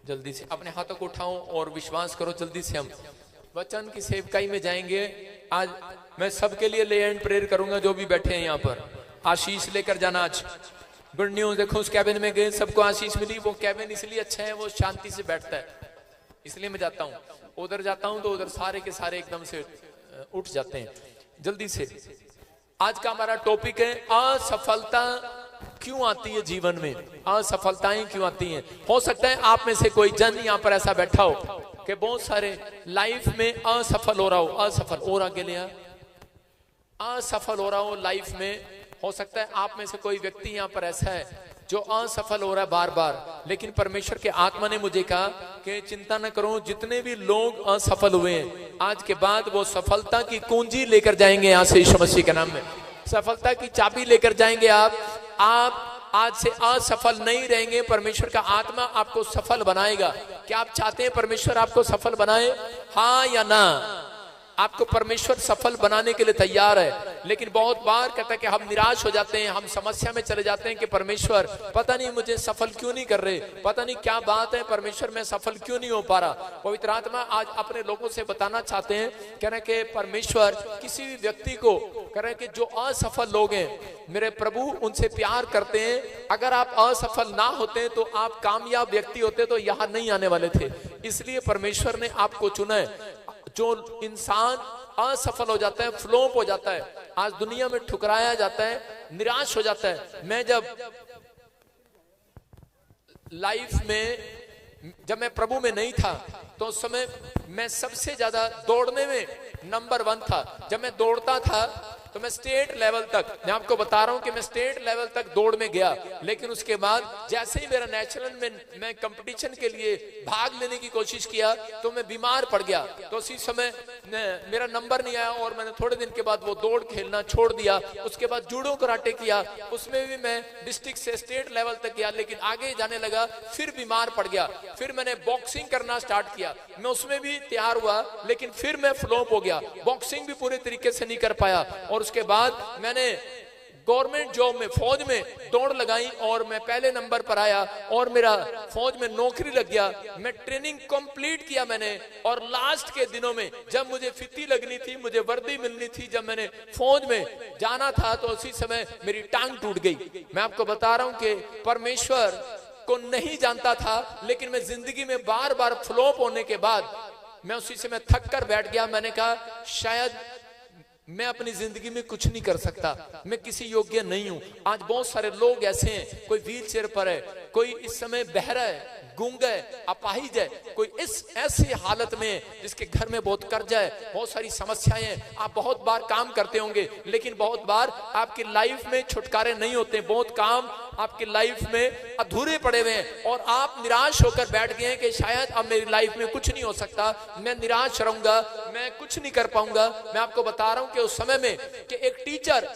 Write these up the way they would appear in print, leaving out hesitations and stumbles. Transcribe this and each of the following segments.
जल्दी से अपने हाथों को उठाओ और विश्वास करो, जल्दी से हम वचन की सेवकाई में जाएंगे। आज मैं सबके लिए ले एंड प्रेयर करूंगा, जो भी बैठे हैं यहाँ पर आशीष लेकर जाना। आज गुड न्यूज, देखो उस कैबिन में गए, सबको आशीष मिली। वो कैबिन इसलिए अच्छा है, वो शांति से बैठता है, इसलिए मैं जाता हूँ। उधर जाता हूँ तो उधर सारे के सारे एकदम से उठ जाते हैं। जल्दी से आज का हमारा टॉपिक है असफलता क्यों आती है जीवन में, असफलताएं क्यों आती हैं। हो सकता है आप में से कोई जन यहाँ पर ऐसा बैठा हो कि बहुत सारे लाइफ में असफल हो रहा हो, असफल और आगे ले असफल हो रहा हो लाइफ में। हो सकता है आप में से कोई व्यक्ति यहाँ पर ऐसा है जो असफल हो रहा है बार बार, लेकिन परमेश्वर के आत्मा ने मुझे कहा कि चिंता न करो, जितने भी लोग असफल हुए हैं आज के बाद वो सफलता की कुंजी लेकर जाएंगे यहाँ से, यीशु मसीह के नाम में सफलता की चाबी लेकर जाएंगे। आप आज से असफल नहीं रहेंगे, परमेश्वर का आत्मा आपको सफल बनाएगा। क्या आप चाहते हैं परमेश्वर आपको सफल बनाए, हाँ या ना? आपको परमेश्वर सफल बनाने के लिए तैयार है, लेकिन बहुत बार कहता है कि हम निराश हो जाते हैं, हम समस्या में चले जाते हैं कि परमेश्वर पता नहीं मुझे सफल क्यों नहीं कर रहे, पता नहीं क्या बात है परमेश्वर, मैं सफल क्यों नहीं हो पा रहा। पवित्र आत्मा आज अपने लोगों से बताना चाहते हैं, कह रहे कि परमेश्वर किसी भी व्यक्ति को कह रहे कि जो असफल लोग हैं मेरे प्रभु उनसे प्यार करते हैं। अगर आप असफल ना होते तो आप कामयाब व्यक्ति होते तो यहाँ नहीं आने वाले थे, इसलिए परमेश्वर ने आपको चुना है। जो इंसान असफल हो जाता है, फ्लॉप हो जाता है, आज दुनिया में ठुकराया जाता है, निराश हो जाता है। मैं जब लाइफ में जब मैं प्रभु में नहीं था तो उस समय मैं सबसे ज्यादा दौड़ने में नंबर 1 था। जब मैं दौड़ता था तो मैं स्टेट लेवल तक, मैं आपको बता रहा हूं कि मैं स्टेट लेवल तक दौड़ में गया, लेकिन उसके बाद जैसे ही मेरा नेशनल में मैं कंपटीशन के लिए भाग लेने की कोशिश किया तो मैं बीमार पड़ गया। तो उसी समय मेरा नंबर नहीं आया और मैंने थोड़े दिन के बाद वो दौड़ खेलना छोड़ दिया। उसके बाद जूडो कराटे किया, उसमें भी मैं डिस्ट्रिक्ट से स्टेट लेवल तक गया, लेकिन आगे जाने लगा, फिर बीमार पड़ गया। फिर मैंने बॉक्सिंग करना स्टार्ट किया, मैं उसमें भी तैयार हुआ, लेकिन फिर मैं फ्लॉप हो गया, बॉक्सिंग भी पूरे तरीके से नहीं कर पाया। और उसके बाद मैंने गवर्नमेंट जॉब में फौज में दौड़ लगाई और मैं पहले नंबर पर आया और मेरा फौज में नौकरी लग गया। मैं ट्रेनिंग कंप्लीट किया मैंने, और लास्ट के दिनों में जब मुझे फिती लगनी थी, मुझे वर्दी मिलनी थी, जब मैंने फौज में जाना था तो उसी समय मेरी टांग टूट गई। मैं आपको बता रहा हूं कि परमेश्वर को नहीं जानता था, लेकिन मैं जिंदगी में बार बार फ्लॉप होने के बाद मैं उसी समय थक कर बैठ गया। मैंने कहा शायद मैं अपनी जिंदगी में कुछ नहीं कर सकता, मैं किसी योग्य नहीं हूं। आज बहुत सारे लोग ऐसे हैं, कोई व्हील चेयर पर है, कोई इस समय बहरा है, गूंग है, अपाहिज है, कोई इस ऐसी हालत में जिसके घर में बहुत कर्जा है, बहुत सारी समस्याएं हैं। आप बहुत बार काम करते होंगे, लेकिन बहुत बार आपकी लाइफ में छुटकारे नहीं होते, बहुत काम आपकी लाइफ में अधूरे पड़े हुए हैं और आप निराश होकर बैठ गए हैं कि शायद अब मेरी लाइफ में कुछ नहीं हो सकता, मैं निराश रहूंगा, मैं कुछ नहीं कर पाऊंगा। मैं आपको बता रहा हूं कि उस समय में कि एक टीचर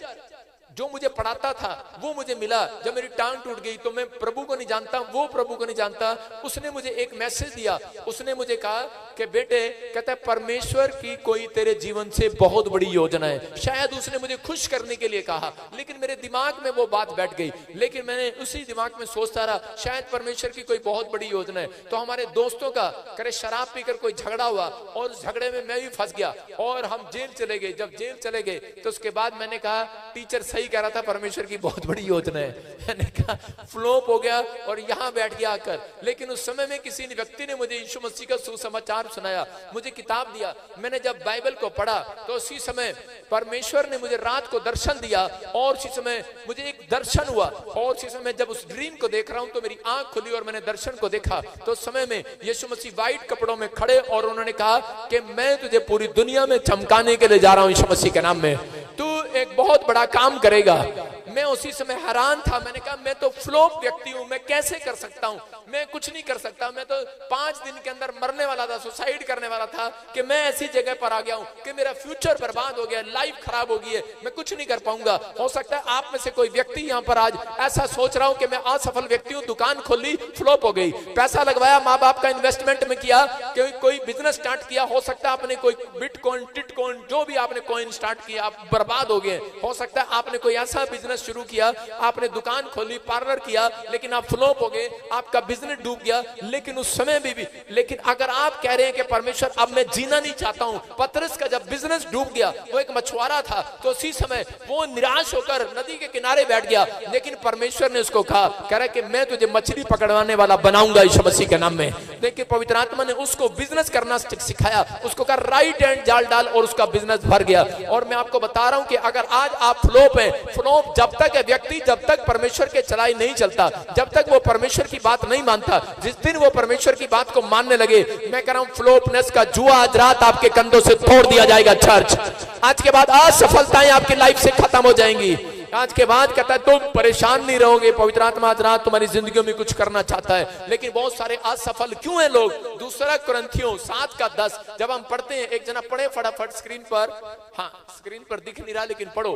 जो मुझे पढ़ाता था वो मुझे मिला। जब मेरी टांग टूट गई तो मैं प्रभु को नहीं जानता, वो प्रभु को नहीं जानता, उसने मुझे एक मैसेज दिया। उसने मुझे कहा कि बेटे, कहता है परमेश्वर की कोई तेरे जीवन से बहुत बड़ी योजना है। शायद उसने मुझे खुश करने के लिए कहा, लेकिन मेरे दिमाग में वो बात बैठ गई, लेकिन मैंने उसी दिमाग में सोचता रहा शायद परमेश्वर की कोई बहुत बड़ी योजना है। तो हमारे दोस्तों का करे शराब पीकर कोई झगड़ा हुआ और उस झगड़े में मैं भी फंस गया और हम जेल चले गए। जब जेल चले गए तो उसके बाद मैंने कहा टीचर सही कह रहा था, परमेश्वर की बहुत बड़ी योजना है। मैंने कहा फ्लॉप हो गया और यहाँ बैठ गया आकर। लेकिन उस समय में किसी व्यक्ति ने मुझे यीशु मसीह का सुसमाचार सुनाया, मुझे किताब दिया। मैंने जब बाइबल को पढ़ा तो उसी समय परमेश्वर ने मुझे रात को दर्शन दिया और उसी समय मुझे एक दर्शन हुआ और उसी समय जब उस ड्रीम को देख रहा हूं तो मेरी आंख खुली और मैंने दर्शन को देखा। तो उस समय में यीशु मसीह व्हाइट कपड़ों में खड़े और उन्होंने कहा कि मैं तुझे पूरी दुनिया में चमकाने के लिए जा रहा हूं यीशु मसीह के नाम में, तू एक बहुत बड़ा काम करेगा। मैं उसी समय हैरान था, मैंने कहा मैं तो फ्लॉप व्यक्ति हूं, मैं कैसे कर सकता हूं, मैं कुछ नहीं कर सकता। मैं तो 5 दिन के अंदर मरने वाला था, सुसाइड करने वाला था कि मैं ऐसी जगह पर आ गया हूं कि मेरा फ्यूचर बर्बाद हो गया, लाइफ खराब हो गई है, मैं कुछ नहीं कर पाऊंगा। हो सकता है आप में से कोई व्यक्ति यहाँ पर आज ऐसा सोच रहा हूं कि मैं असफल व्यक्ति हूं, दुकान खोली फ्लॉप हो गई, पैसा लगवाया, माँ बाप का इन्वेस्टमेंट में किया, कोई बिजनेस स्टार्ट किया, हो सकता है आपने कोई बिटकॉइन टिटकॉइन जो भी आपने कॉइन स्टार्ट किया आप बर्बाद हो गए। हो सकता है आपने कोई ऐसा बिजनेस बिजनेस शुरू किया, आपने दुकान खोली, पार्लर किया, लेकिन आप फ्लॉप हो गए, आपका बिजनेस डूब गया। लेकिन उस समय भी लेकिन अगर आप कह रहे हैं कि परमेश्वर अब मैं जीना नहीं चाहता हूं, पतरस का जब बिजनेस डूब गया, वो एक मछुआरा था, तो उसी समय वो निराश होकर नदी के किनारे बैठ गया, लेकिन परमेश्वर ने उसको कहा, कह रहा है कि मैं तुझे मछली पकड़वाने वाला बनाऊंगा यीशु मसीह के नाम में। देखिए पवित्र आत्मा ने उसको बिजनेस करना सिखाया, उसको कहा राइट हैंड जाल डाल, और उसका बिजनेस भर गया। और मैं आपको बता रहा हूं कि अगर आज आप फ्लॉप है, फ्लॉप जब तक है व्यक्ति, जब तक परमेश्वर के चलाई नहीं चलता, जब तक वो परमेश्वर की बात नहीं मानता, जिस दिन वो परमेश्वर की बात को मानने लगे, मैं कह रहा हूं फ्लॉपनेस का जुआ आज रात आपके कंधों से तोड़ दिया जाएगा। चर्च आज के बाद असफलताएं आपकी लाइफ से खत्म हो जाएंगी। आज के बाद कहता है तुम परेशान नहीं रहोगे, पवित्र आत्मा आज रात तुम्हारी जिंदगी में कुछ करना चाहता है। लेकिन बहुत सारे असफल क्यों हैं लोग? दूसरा कुरिन्थियों 7:10 जब हम पढ़ते हैं, एक जना पढ़े फटाफट स्क्रीन पर, हाँ स्क्रीन पर दिख नहीं रहा लेकिन पढ़ो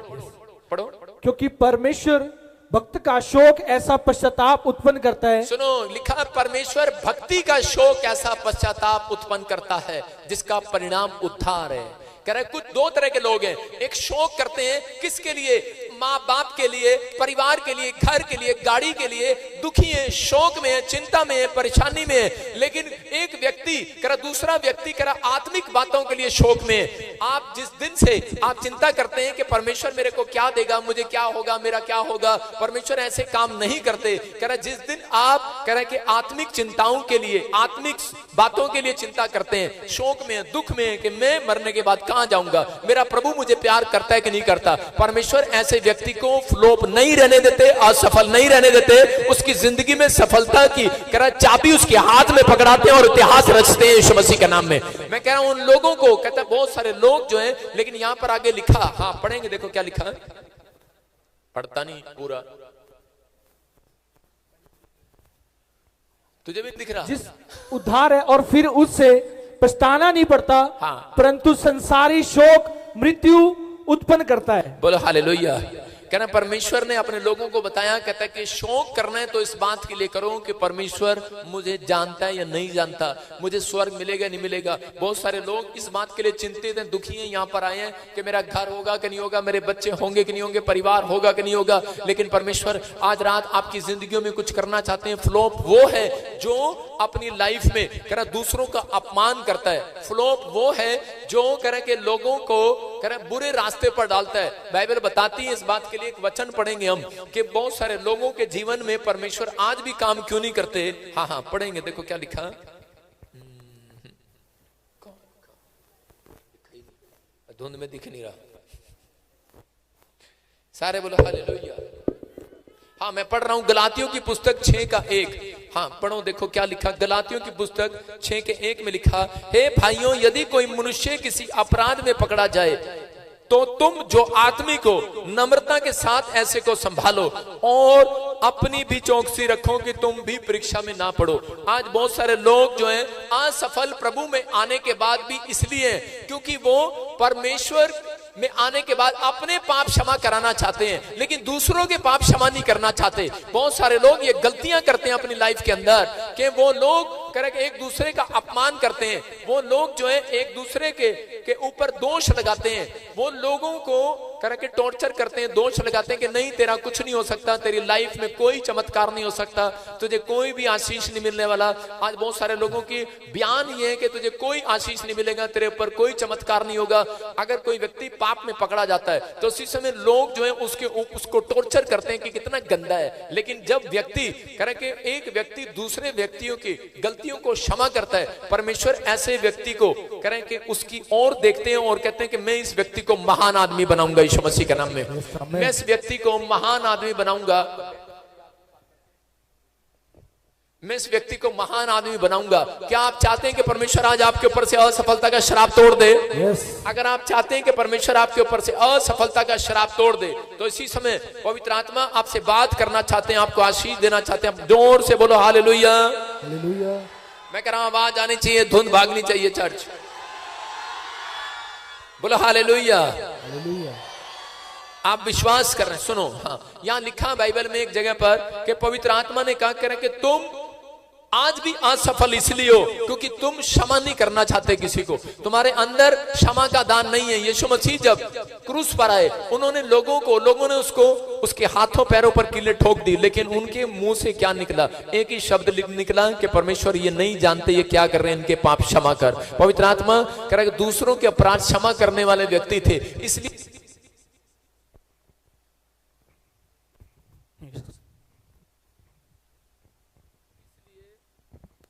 पढ़ो। क्योंकि परमेश्वर भक्त का शोक ऐसा पश्चाताप उत्पन्न करता है। सुनो, लिखा परमेश्वर भक्ति का शोक ऐसा पश्चाताप उत्पन्न करता है जिसका परिणाम उद्धार है। कह रहे कुछ दो तरह के लोग हैं, एक शोक करते हैं किसके लिए? माँ बाप के लिए, परिवार के लिए, घर के लिए, गाड़ी के लिए, दुखी है, शोक में है, चिंता में है, परेशानी में है। लेकिन एक व्यक्ति करा, दूसरा व्यक्ति करा आत्मिक बातों के लिए शोक में है। आप जिस दिन से आप चिंता करते हैं कि परमेश्वर मेरे को क्या देगा, मुझे क्या होगा, मेरा क्या होगा, परमेश्वर ऐसे काम नहीं करते। कह रहा जिस दिन आप कह रहे कि आत्मिक चिंताओं के लिए, आत्मिक बातों के लिए चिंता करते हैं, शोक में, दुख में कि मैं मरने के बाद कहां जाऊंगा, मेरा प्रभु मुझे प्यार करता है कि नहीं करता, परमेश्वर ऐसे व्यक्ति को फ्लॉप नहीं रहने देते, असफल नहीं रहने देते, उसकी जिंदगी में सफलता की कह रहा चाबी उसके हाथ में पकड़ाते हैं और इतिहास रचते हैं यीशु मसीह के नाम में। मैं कह रहा हूं उन लोगों को, कहता है बहुत सारे लोग जो हैं, लेकिन यहां पर आगे लिखा, हाँ पढ़ेंगे, देखो क्या लिखा है, पढ़ता नहीं पूरा, तुझे भी दिख रहा, जिस उद्धार है और फिर उससे पछताना नहीं पड़ता, हाँ। परंतु संसारी शोक मृत्यु उत्पन्न करता है। बोलो हालेलुया। कहना परमेश्वर ने अपने लोगों को बताया, कहता है कि शौक करना है तो इस बात के लिए करो कि परमेश्वर मुझे जानता है या नहीं जानता, मुझे स्वर्ग मिलेगा नहीं मिलेगा। बहुत सारे लोग इस बात के लिए चिंतित हैं, दुखी हैं, यहाँ पर आए हैं कि मेरा घर होगा कि नहीं होगा, मेरे बच्चे होंगे कि नहीं होंगे, परिवार होगा कि नहीं होगा। लेकिन परमेश्वर आज रात आपकी जिंदगियों में कुछ करना चाहते हैं। फ्लॉप वो है जो अपनी लाइफ में कह रहा दूसरों का अपमान करता है। फ्लॉप वो है जो कह रहा कि लोगों को कह रहा बुरे रास्ते पर डालता है। बाइबल बताती है इस बात के लिए, एक वचन पढ़ेंगे हम कि बहुत सारे लोगों के जीवन में परमेश्वर आज भी काम क्यों नहीं करते। हाँ हाँ पढ़ेंगे, देखो क्या लिखा, धुंध में दिख नहीं रहा, सारे बोलो हालेलुया। हाँ मैं पढ़ रहा हूं गलातियों की पुस्तक 6:1। हाँ पढ़ो, देखो क्या लिखा, गलातियों की पुस्तक 6:1 में लिखा, हे भाइयों यदि कोई मनुष्य किसी अपराध में पकड़ा जाए तो तुम जो आदमी को नम्रता के साथ ऐसे को संभालो और अपनी भी चौकसी रखो कि तुम भी परीक्षा में ना पड़ो। आज बहुत सारे लोग जो हैं असफल प्रभु में आने के बाद भी इसलिए क्योंकि वो परमेश्वर में आने के बाद अपने पाप क्षमा कराना चाहते हैं लेकिन दूसरों के पाप क्षमा नहीं करना चाहते। बहुत सारे लोग ये गलतियां करते हैं अपनी लाइफ के अंदर कि वो लोग एक दूसरे का अपमान करते हैं, वो लोग जो है एक दूसरे के ऊपर दोष लगाते हैं, वो लोगों को के टॉर्चर करते हैं, दोष लगाते हैं कि नहीं तेरा कुछ नहीं हो सकता, तेरी लाइफ में कोई चमत्कार नहीं हो सकता, तुझे कोई भी आशीष नहीं मिलने वाला। आज बहुत सारे लोगों की बयान ये है कि तुझे कोई आशीष नहीं मिलेगा, तेरे ऊपर कोई चमत्कार नहीं होगा। अगर कोई व्यक्ति पाप में पकड़ा जाता है तो उसी समय लोग जो है उसको टॉर्चर करते हैं कि कितना गंदा है। लेकिन जब व्यक्ति एक व्यक्ति दूसरे व्यक्तियों की गलतियों को क्षमा करता है, परमेश्वर ऐसे व्यक्ति को कि उसकी ओर देखते हैं और कहते हैं कि मैं इस व्यक्ति को महान आदमी बनाऊंगा यीशु मसीह के नाम में, मैं इस व्यक्ति को महान आदमी बनाऊंगा, मैं इस व्यक्ति को महान आदमी बनाऊंगा। क्या आप चाहते हैं कि परमेश्वर आज आपके ऊपर से असफलता का शराब तोड़ दे? अगर आप चाहते हैं कि परमेश्वर आपके ऊपर से असफलता का शराब तोड़ दे तो इसी समय पवित्र आत्मा आपसे बात करना चाहते हैं, आपको आशीष देना चाहते हैं। जोर से बोलो हालेलुया। मैं कह रहा हूं आवाज आनी चाहिए, धुंध भागनी चाहिए। चर्च बोलो हालेलुया। आप विश्वास कर रहे हैं? सुनो, हाँ यहाँ लिखा बाइबल में एक जगह पर कि पवित्र आत्मा ने कहा करें कि तुम आज भी असफल इसलिए हो क्योंकि तुम क्षमा नहीं करना चाहते किसी को, तुम्हारे अंदर क्षमा का दान नहीं है। यीशु मसीह जब क्रूस पर आए, लोगों ने उसको उसके हाथों पैरों पर कीले ठोक दी, लेकिन उनके मुंह से क्या निकला? एक ही शब्द निकला कि परमेश्वर ये नहीं जानते ये क्या कर रहे हैं, इनके पाप क्षमा कर। पवित्र आत्मा कह रहा है कि दूसरों के अपराध क्षमा करने वाले व्यक्ति थे,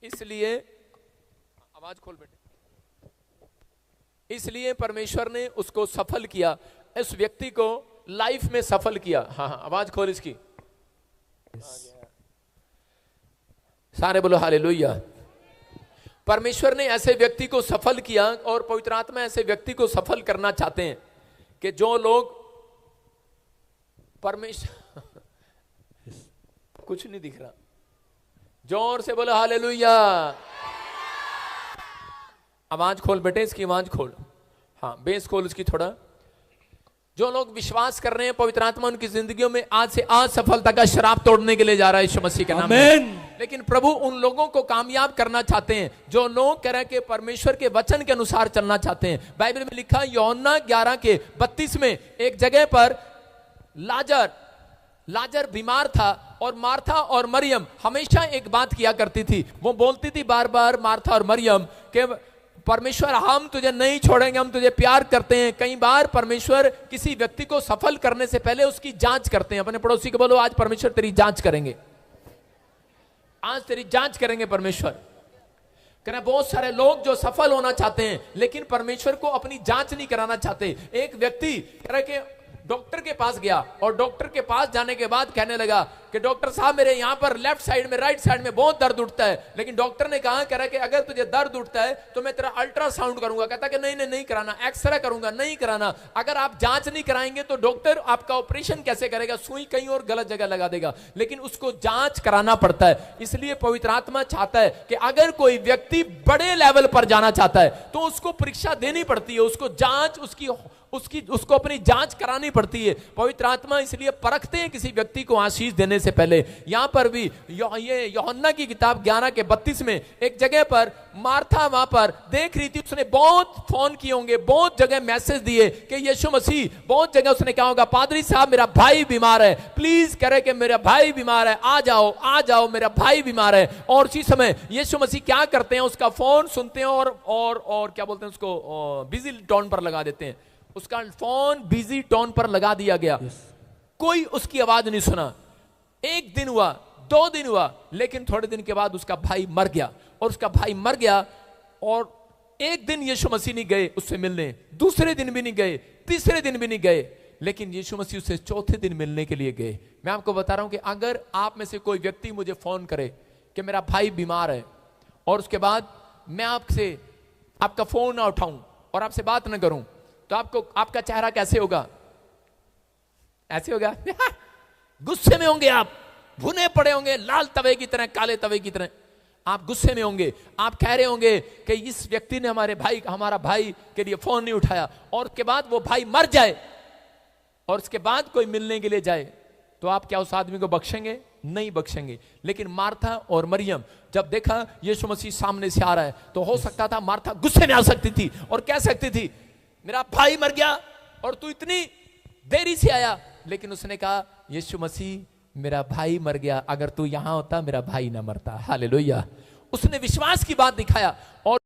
इसलिए आवाज खोल बेटे, इसलिए परमेश्वर ने उसको सफल किया, इस व्यक्ति को लाइफ में सफल किया। हाँ हाँ आवाज खोल इसकी, सारे बोलो हालेलुया। परमेश्वर ने ऐसे व्यक्ति को सफल किया और पवित्र आत्मा ऐसे व्यक्ति को सफल करना चाहते हैं कि जो लोग परमेश्वर कुछ नहीं दिख रहा, जोर से बोलो हालेलुया। आवाज खोल बेटे इसकी, आवाज खोल, हाँ बेस खोल इसकी थोड़ा। जो लोग विश्वास कर रहे हैं पवित्र आत्मा उनकी जिंदगियों में आज से असफलता का शराब तोड़ने के लिए जा रहा है यीशु मसीह के नाम में। लेकिन प्रभु उन लोगों को कामयाब करना चाहते हैं जो लोग कह रहे हैं कि परमेश्वर के वचन के अनुसार चलना चाहते हैं। बाइबल में लिखा यूहन्ना 11:32 में एक जगह पर लाजर बीमार था और मार्था और मरियम हमेशा एक बात किया करती थी, वो बोलती थी बार बार मार्था और मरियम के परमेश्वर हम तुझे नहीं छोड़ेंगे, हम तुझे प्यार करते हैं। कई बार परमेश्वर किसी व्यक्ति को सफल करने से पहले उसकी जांच करते हैं। अपने पड़ोसी को बोलो आज परमेश्वर तेरी जांच करेंगे, आज तेरी जांच करेंगे परमेश्वर। कहना बहुत सारे लोग जो सफल होना चाहते हैं लेकिन परमेश्वर को अपनी जांच नहीं कराना चाहते। एक व्यक्ति कह रहा कि डॉक्टर के पास गया और डॉक्टर के पास जाने के बाद कहने लगा कि डॉक्टर साहब मेरे यहाँ पर लेफ्ट साइड में राइट साइड में बहुत दर्द उठता है। लेकिन डॉक्टर ने कहा कह रहा कि अगर तुझे दर्द उठता है तो मैं तेरा अल्ट्रासाउंड करूंगा। कहता कि नहीं कराना, एक्सरे करूंगा, नहीं कराना। अगर आप जांच नहीं कराएंगे तो डॉक्टर आपका ऑपरेशन कैसे करेगा, सुई कहीं और गलत जगह लगा देगा। लेकिन उसको जांच कराना पड़ता है। इसलिए पवित्र आत्मा चाहता है कि अगर कोई व्यक्ति बड़े लेवल पर जाना चाहता है तो उसको परीक्षा देनी पड़ती है, उसको जांच उसको अपनी जांच करानी पड़ती है। पवित्र आत्मा इसलिए परखते हैं किसी व्यक्ति को आशीष देने से पहले। यहां पर भी ये यूहन्ना की किताब 11:32 में एक जगह पर मार्था वहां पर देख रही थी, उसने बहुत फोन किए होंगे, बहुत जगह मैसेज दिए कि यीशु मसीह, बहुत जगह उसने कहा होगा पादरी साहब मेरा भाई बीमार है, प्लीज करे कि मेरा भाई बीमार है, आ जाओ मेरा भाई बीमार है। और उसी समय यीशु मसीह क्या करते हैं, उसका फोन सुनते हैं और क्या बोलते हैं उसको बिजी टोन पर लगा देते हैं। उसका फोन बिजी टोन पर लगा दिया गया, कोई उसकी आवाज नहीं सुना। एक दिन हुआ, 2 दिन हुआ, लेकिन थोड़े दिन के बाद उसका भाई मर गया। और उसका भाई मर गया और एक दिन यीशु मसीह नहीं गए उससे मिलने, दूसरे दिन भी नहीं गए, तीसरे दिन भी नहीं गए, लेकिन यीशु मसीह उससे चौथे दिन मिलने के लिए गए। मैं आपको बता रहा हूं कि अगर आप में से कोई व्यक्ति मुझे फोन करे कि मेरा भाई बीमार है और उसके बाद मैं आपका फोन ना उठाऊं और आपसे बात ना करूं तो आपका चेहरा कैसे होगा? ऐसे होगा गुस्से में होंगे, आप भुने पड़े होंगे, लाल तवे की तरह, काले तवे की तरह आप गुस्से में होंगे। आप कह रहे होंगे कि इस व्यक्ति ने हमारा भाई के लिए फोन नहीं उठाया। और उसके बाद वो भाई मर जाए और उसके बाद कोई मिलने के लिए जाए तो आप क्या उस आदमी को बख्शेंगे? नहीं बख्शेंगे। लेकिन मार्था और मरियम जब देखा यीशु मसीह सामने से आ रहा है तो हो सकता था मार्था गुस्से में आ सकती थी और कह सकती थी मेरा भाई मर गया और तू इतनी देरी से आया। लेकिन उसने कहा यीशु मसीह मेरा भाई मर गया, अगर तू यहां होता मेरा भाई ना मरता। हालेलुया। उसने विश्वास की बात दिखाया और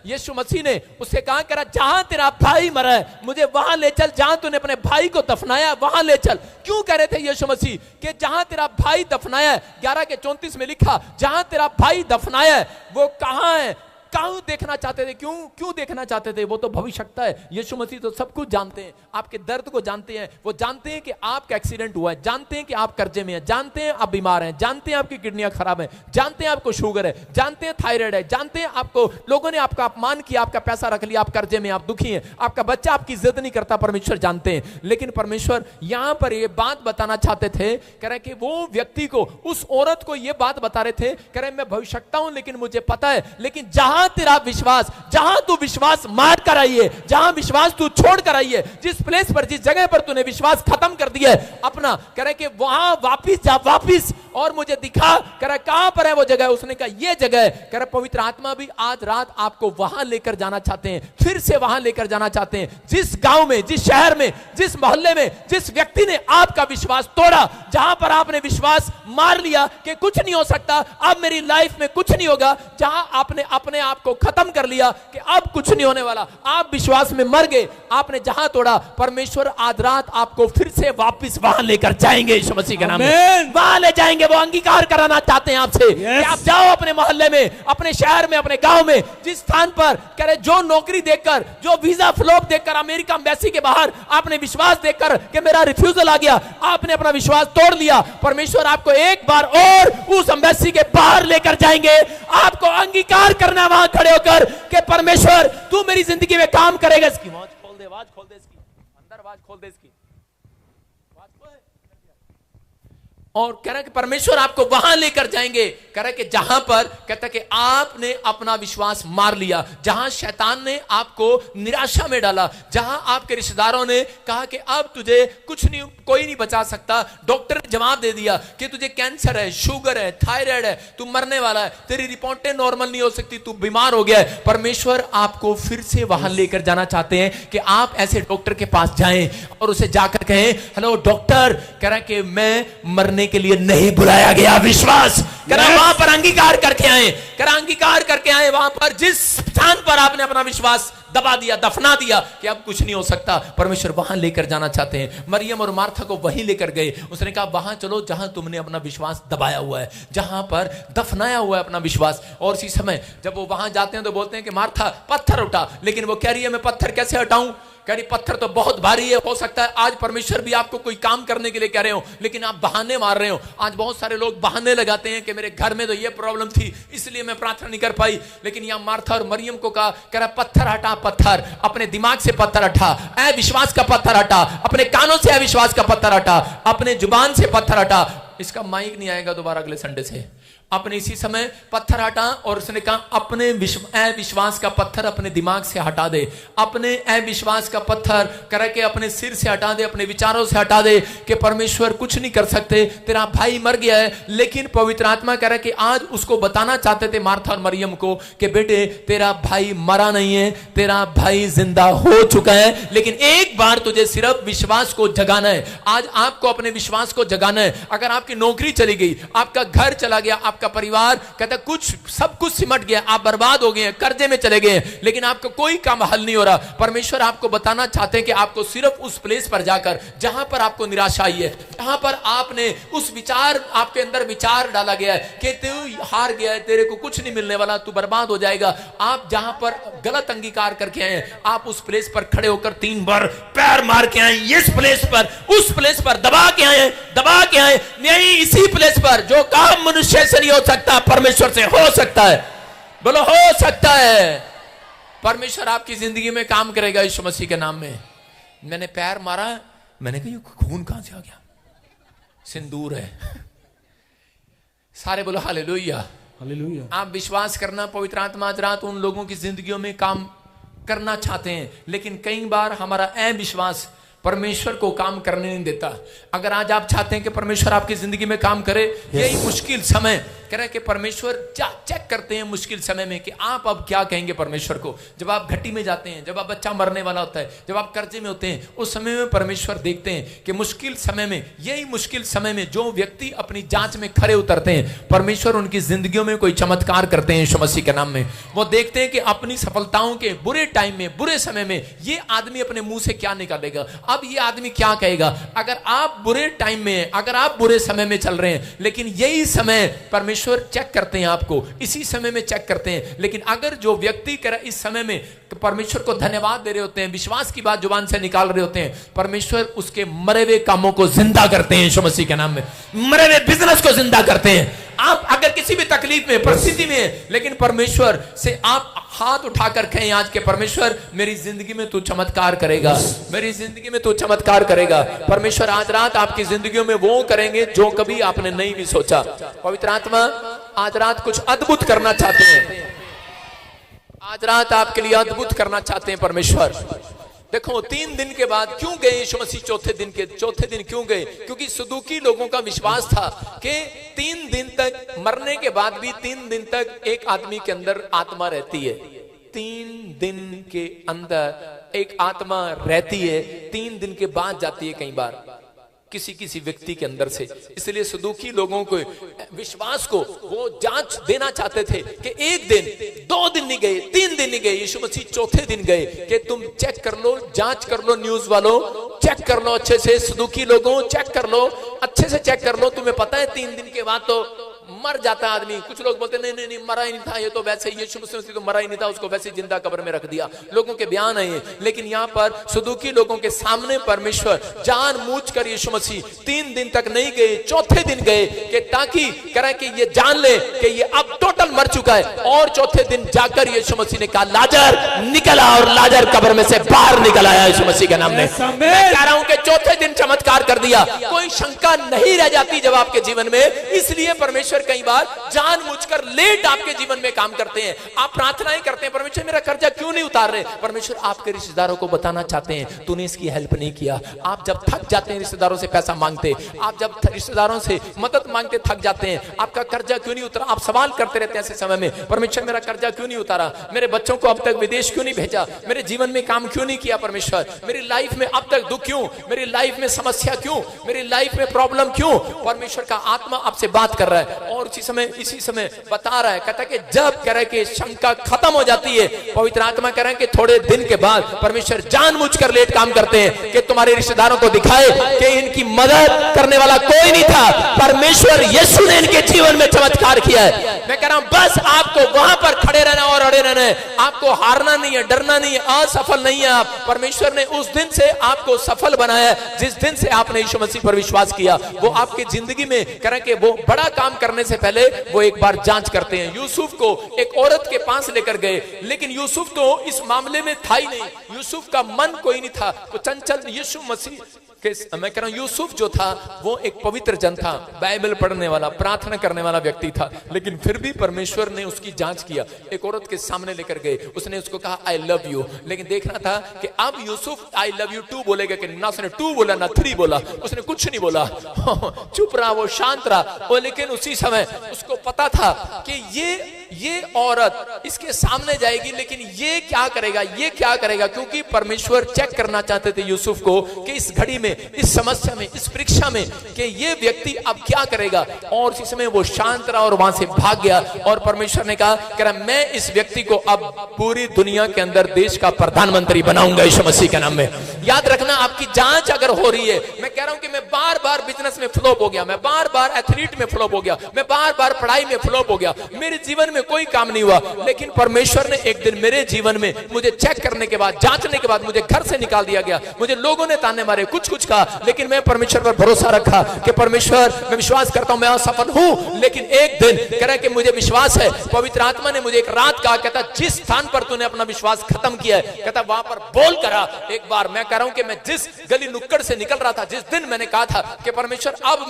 यीशु मसीह ने उससे कहा करा जहां तेरा भाई मरा है मुझे वहां ले चल, जहां तूने अपने भाई को दफनाया वहां ले चल। क्यों कह रहे थे यीशु मसीह कि जहां तेरा भाई दफनाया है? 11:34 में लिखा जहां तेरा भाई दफनाया है वो कहां है? क्यों देखना चाहते थे? क्यों देखना चाहते थे? वो तो भविष्यवक्ता है। यीशु मसीह तो सब कुछ जानते हैं, आपके दर्द को जानते हैं। वो जानते हैं कि आपका एक्सीडेंट हुआ है, जानते हैं कि आप कर्जे में हैं, जानते हैं आप बीमार हैं, जानते हैं आपकी किडनियां खराब हैं, जानते हैं आपको शुगर है, जानते हैं थायराइड है, जानते हैं आपको लोगों ने आपका अपमान किया, आपका पैसा रख लिया, आप कर्जे में, आप दुखी हैं, आपका बच्चा आपकी इज्जत नहीं करता। परमेश्वर जानते हैं। लेकिन परमेश्वर यहां पर ये बात बताना चाहते थे, कह रहे कि वो व्यक्ति को, उस औरत को ये बात बता रहे थे, कह रहे मैं भविष्यवक्ता हूं लेकिन मुझे पता है, लेकिन जहां तेरा विश्वास, जहां तू विश्वास मार कर आई है, जहां विश्वास तू छोड़ कर आई है, जिस प्लेस पर, जिस जगह पर तूने विश्वास खत्म कर दिया है अपना, कह रहे कि वहां वापिस जा, वापिस और मुझे दिखा, कह रहा कहां पर है वो जगह? उसने कहा ये जगह है। कह रहा पवित्र आत्मा भी आज रात आपको वहां लेकर जाना चाहते हैं, फिर से वहां लेकर जाना चाहते हैं। जिस गांव में, जिस शहर में, जिस मोहल्ले में, जिस व्यक्ति ने आपका विश्वास तोड़ा, जहां पर आपने विश्वास मार लिया कि कुछ नहीं हो सकता, अब मेरी लाइफ में कुछ नहीं होगा, जहां आपने अपने आप को खत्म कर लिया कि अब कुछ नहीं होने वाला, आप विश्वास में मर गए, आपने जहां तोड़ा, परमेश्वर आज रात आपको फिर से वापस वहां लेकर जाएंगे यीशु मसीह के नाम में। वहां ले जाएंगे। वो अंगीकार कराना चाहते हैं आपसे कि आप जाओ अपने मोहल्ले में, अपने शहर में, अपने गांव में, जिस स्थान पर कह रहे जो नौकरी देखकर, जो वीजा फ्लॉप देखकर, अमेरिका एम्बेसी के बाहर आपने विश्वास देखकर कि मेरा रिफ्यूजल आ गया, आपने अपना विश्वास तोड़ लिया, परमेश्वर आपको एक बार और उस एम्बेसी के बाहर लेकर जाएंगे। आपको अंगीकार करना वहां खड़े होकर कि परमेश्वर तू मेरी जिंदगी में काम करेगा। इसकी आवाज खोल दे, आवाज खोल दे, इसकी अंदर आवाज खोल दे, इसकी और कह रहा कि परमेश्वर आपको वहां लेकर जाएंगे। कह रहा कि जहां पर कहता कि आपने अपना विश्वास मार लिया, जहां शैतान ने आपको निराशा में डाला, जहां आपके रिश्तेदारों ने कहा कि अब तुझे कुछ नहीं, कोई नहीं बचा सकता, डॉक्टर ने जवाब दे दिया कि तुझे कैंसर है, शुगर है, थायराइड है, तू मरने वाला है, तेरी रिपोर्टें नॉर्मल नहीं हो सकती, तू बीमार हो गया है। परमेश्वर आपको फिर से वहां लेकर जाना चाहते हैं कि आप ऐसे डॉक्टर के पास जाएं और उसे जाकर कहें, हेलो डॉक्टर, कह रहा कि मैं मरने के लिए नहीं बुलाया गया, विश्वास करा वहां पर अंगीकार करके आए, करा अंगीकार करके आए वहां पर जिस स्थान पर आपने अपना विश्वास दबा दिया, दफना दिया कि अब कुछ नहीं हो सकता, परमेश्वर वहां लेकर जाना चाहते हैं। मरियम और मार्था को वहीं लेकर गए। उसने कहा वहां चलो जहां तुमने अपना विश्वास दबाया हुआ है, जहां पर दफनाया हुआ है अपना विश्वास। और इसी समय जब वो वहां जाते हैं तो बोलते हैं कि मार्था पत्थर उठा, लेकिन वो कह रही है मैं पत्थर कैसे हटाऊं? कह रही पत्थर तो बहुत भारी है। हो सकता है आज परमेश्वर भी आपको कोई काम करने के लिए कह रहे हो, लेकिन आप बहाने मार रहे हो। आज बहुत सारे लोग बहाने लगाते हैं कि मेरे घर में तो ये प्रॉब्लम थी इसलिए मैं प्रार्थना नहीं कर पाई, लेकिन यहां मार्था और मरियम को कहा, कह रहा पत्थर हटा, पत्थर अपने दिमाग से पत्थर हटा, अविश्वास का पत्थर हटा, अपने कानों से अविश्वास का पत्थर हटा, अपने जुबान से पत्थर हटा। इसका माइक नहीं आएगा दोबारा अगले संडे से। अपने इसी समय पत्थर हटा और उसने कहा अपने अविश्वास का पत्थर अपने दिमाग से हटा दे, अपने अविश्वास का पत्थर कर के अपने सिर से हटा दे, अपने विचारों से हटा दे कि परमेश्वर कुछ नहीं कर सकते, तेरा भाई मर गया है। लेकिन पवित्र आत्मा कह रहा है कि आज उसको बताना चाहते थे मार्था और मरियम को कि बेटे तेरा भाई मरा नहीं है, तेरा भाई जिंदा हो चुका है, लेकिन एक बार तुझे सिर्फ विश्वास को जगाना है। आज आपको अपने विश्वास को जगाना है। अगर आपकी नौकरी चली गई, आपका घर चला गया, आपका परिवार कहता कुछ सब कुछ सिमट गया, आप बर्बाद हो गए, कर्जे में चले गए, लेकिन आपका कोई काम हल नहीं हो रहा, परमेश्वर आपको बताना चाहते हैं कि आपको सिर्फ उस प्लेस पर जाकर जहां पर आपको निराशा आई है, जहां पर आपने उस विचार, आपके अंदर विचार डाला गया है कि तू हार गया है, तेरे को कुछ नहीं मिलने वाला, तू बर्बाद हो जाएगा, आप जहां पर गलत अंगीकार करके आए, आप उस प्लेस पर खड़े होकर 3 बार पैर मार के आए, इस प्लेस पर, उस प्लेस पर दबा के आए, दबा के आए, नहीं इसी प्लेस पर जो काम मनुष्य से नहीं हो सकता परमेश्वर से हो सकता है। बोलो हो सकता है। परमेश्वर आपकी जिंदगी में काम करेगा यीशु मसीह के नाम में। मैंने पैर मारा, मैंने कहा ये खून कहां से आ गया? सिंदूर है। सारे बोलो हालेलुया, हालेलुया। आप विश्वास करना, पवित्र आत्मा आज रात उन लोगों की जिंदगियों में काम करना चाहते हैं, लेकिन कई बार हमारा अविश्वास परमेश्वर को काम करने नहीं देता। अगर आज आप चाहते हैं कि परमेश्वर आपकी जिंदगी में काम करे, यही मुश्किल समय कह रहा है कि परमेश्वर चेक करते हैं मुश्किल समय में कि आप अब क्या कहेंगे परमेश्वर को। जब आप घटी में जाते हैं, जब आप बच्चा मरने वाला होता है, जब आप कर्जे में होते हैं, उस समय में परमेश्वर देखते हैं कि मुश्किल समय में, यही मुश्किल समय में जो व्यक्ति अपनी जांच में खड़े उतरते हैं, परमेश्वर उनकी जिंदगियों में कोई चमत्कार करते हैं यीशु मसीह के नाम में। वो देखते हैं कि अपनी सफलताओं के बुरे टाइम में, बुरे समय में ये आदमी अपने मुंह से क्या निकालेगा, अब ये आदमी क्या कहेगा। अगर आप बुरे टाइम में, अगर आप बुरे समय में चल रहे हैं, लेकिन यही समय परमेश्वर चेक करते हैं आपको, इसी समय में चेक करते हैं। लेकिन अगर जो व्यक्ति करे इस समय में परमेश्वर को धन्यवाद दे रहे होते हैं, विश्वास की बात जुबान से निकाल रहे होते हैं, परमेश्वर उसके मरे हुए कामों को जिंदा करते हैं यीशु मसीह के नाम में, मरे हुए बिजनेस को जिंदा करते हैं। आप अगर किसी भी तकलीफ में, परिस्थिति में, लेकिन परमेश्वर से आप हाथ उठाकर कहें आज के परमेश्वर मेरी जिंदगी में तू चमत्कार करेगा, मेरी जिंदगी में तू चमत्कार करेगा। परमेश्वर आज रात आपकी जिंदगियों में वो करेंगे जो कभी आपने नहीं भी सोचा। पवित्र आत्मा आज रात कुछ अद्भुत करना चाहते हैं, आज रात आपके लिए अद्भुत करना चाहते हैं परमेश्वर। देखो 3 दिन के बाद क्यों गए यीशु मसीह चौथे दिन क्यों गए? क्योंकि सदूकी लोगों का विश्वास था कि 3 दिन तक, मरने के बाद भी 3 दिन तक एक आदमी के अंदर आत्मा रहती है। 3 दिन के अंदर एक आत्मा रहती है, 3 दिन के बाद जाती है कई बार किसी व्यक्ति के अंदर से। इसलिए सदूकी लोगों को विश्वास को वो जांच देना चाहते थे कि 1 दिन 2 दिन नहीं गए, 3 दिन नहीं गए, यीशु मसीह चौथे दिन गए कि तुम चेक कर लो, जांच कर लो, न्यूज वालों चेक कर लो अच्छे से, सदूकी लोगों चेक कर लो, अच्छे से चेक कर लो। तुम्हें पता है 3 दिन के बाद तो मर जाता आदमी। कुछ लोग बोलते नहीं मरा ही नहीं था, ये तो वैसे ही यीशु मसीह तो मरा ही नहीं था, उसको वैसे जिंदा कब्र में रख दिया। लोगों के बयान है, लेकिन यहाँ पर सदूकी लोगों के सामने परमेश्वर जानबूझकर यीशु मसीह 3 दिन तक नहीं गए, चौथे दिन गए कि ताकि करें कि ये जान ले कि ये अब टोटल मर चुका है। और चौथे दिन जाकर यीशु मसीह ने कहा लाजर निकला, और लाजर कब्र में से बाहर निकल आया यीशु मसीह के नाम में। मैं कह रहा हूं कि चौथे दिन चमत्कार कर दिया, कोई शंका नहीं रह जाती जब आपके जीवन में। इसलिए परमेश्वर कई बार जानबूझकर लेट आपके जीवन में काम करते हैं। आप प्रार्थनाएं करते हैं, परमेश्वर मेरा कर्जा क्यों नहीं उतार रहे? परमेश्वर आपके रिश्तेदारों को बताना चाहते हैं तूने इसकी हेल्प नहीं किया। आप जब थक जाते हैं रिश्तेदारों से पैसा मांगते, आप जब रिश्तेदारों से मदद मांगते थक जाते हैं, आपका कर्जा क्यों नहीं उतरा? आप सवाल करते रहते हैं ऐसे समय में, परमेश्वर मेरा कर्जा क्यों नहीं उतारा? मेरे बच्चों को अब तक विदेश क्यों नहीं भेजा? मेरे जीवन में काम क्यों नहीं किया? परमेश्वर मेरी लाइफ में अब तक दुख क्यों? मेरी लाइफ में समस्या क्यों? मेरी लाइफ में प्रॉब्लम क्यों? परमेश्वर का आत्मा आपसे बात कर रहा है और इसी समय बता रहा है, कहता है कि जब कह रहा है कि शंका खत्म हो जाती है, पवित्र आत्मा कह रहा है कि थोड़े दिन के बाद परमेश्वर जानबूझकर लेट काम करते हैं कि तुम्हारे रिश्तेदारों को दिखाए कि इनकी मदद करने वाला कोई नहीं था, परमेश्वर यीशु ने इनके जीवन में चमत्कार किया है। मैं कह रहा हूं बस आपको वहां पर खड़े रहना और अड़े रहना है, आपको हारना नहीं है, डरना नहीं है, असफल नहीं है आप। परमेश्वर ने उस दिन से आपको सफल बनाया जिस दिन से आपने यीशु मसीह पर विश्वास किया। वो आपकी जिंदगी में कह रहे हैं कि वो बड़ा काम करने से पहले वो एक बार जांच करते हैं। यूसुफ को एक औरत के पास लेकर गए, लेकिन यूसुफ तो इस मामले में था ही नहीं, यूसुफ का मन कोई नहीं था, वो चंचल यीशु मसीह मैं कह रहा हूं यूसुफ जो था वो एक पवित्र जन था, बाइबल पढ़ने वाला, प्रार्थना करने वाला व्यक्ति था, लेकिन फिर भी परमेश्वर ने उसकी जांच किया। एक औरत के सामने लेकर गए, उसने उसको कहा आई लव यू, लेकिन देखना था कि अब यूसुफ आई लव यू 2 बोलेगा कि ना, उसने 2 बोला ना 3 बोला, उसने कुछ नहीं बोला चुप रहा, वो शांत रहा। वो लेकिन उसी समय उसको पता था कि ये औरत इसके सामने जाएगी, लेकिन ये क्या करेगा, क्योंकि परमेश्वर चेक करना चाहते थे यूसुफ को कि इस घड़ी में, इस समस्या में, इस परीक्षा में कि ये व्यक्ति अब क्या करेगा। और इसी समय वो शांत रहा और वहां से भाग गया। और परमेश्वर ने कहा मैं इस व्यक्ति को अब पूरी दुनिया के अंदर देश का प्रधानमंत्री बनाऊंगा यीशु मसीह के नाम में। याद रखना, आपकी जांच अगर हो रही है, मैं कह रहा हूं कि मैं बार बार बिजनेस में फ्लॉप हो गया, मैं बार बार एथलीट में फ्लॉप हो गया, मैं बार बार पढ़ाई में फ्लॉप हो गया, मेरे जीवन में कोई काम नहीं हुआ, लेकिन परमेश्वर ने एक दिन मेरे जीवन में मुझे चेक करने के बाद, जांचने के बाद मुझे घर से निकाल दिया गया। मुझे लोगों ने ताने मारे, कुछ कहा, लेकिन मैं परमेश्वर पर भरोसा रखा कि परमेश्वर मैं विश्वास करता हूं मैं असफल हूं, लेकिन एक दिन कह रहा है कि मुझे विश्वास है। पवित्र आत्मा ने मुझे एक रात कहा, कहता जिस स्थान पर तूने अपना विश्वास खत्म किया है, कहता वहां पर बोल करा एक बार। मैं कह रहा हूं कि मैं जिस गली नुक्कड़ से निकल रहा था, जिस दिन मैंने कहा था कि परमेश्वर अब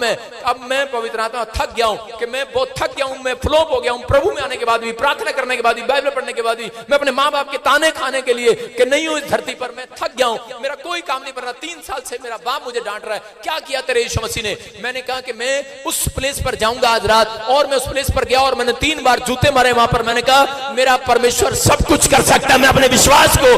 मैं पवित्र आत्मा थक गया हूं, कि मैं बहुत थक गया हूं, मैं फ्लॉप हो गया हूं, प्रभु में आने के बाद भी, प्रार्थना करने के बाद भी, बाइबल पढ़ने के बाद भी, मैं अपने माँ बाप के ताने खाने के लिए कि नहीं हूं इस धरती पर, मैं थक गया हूं, मेरा कोई काम नहीं कर रहा, 3 साल से मेरा बाप मुझे डांट रहा है, क्या किया तेरे यीशु मसीह ने? मैंने कहा कि मैं उस प्लेस पर जाऊंगा आज रात, और मैं उस प्लेस पर गया और मैंने 3 बार जूते मारे वहां पर। मैंने कहा मेरा परमेश्वर सब कुछ कर सकता है। मैं अपने विश्वास को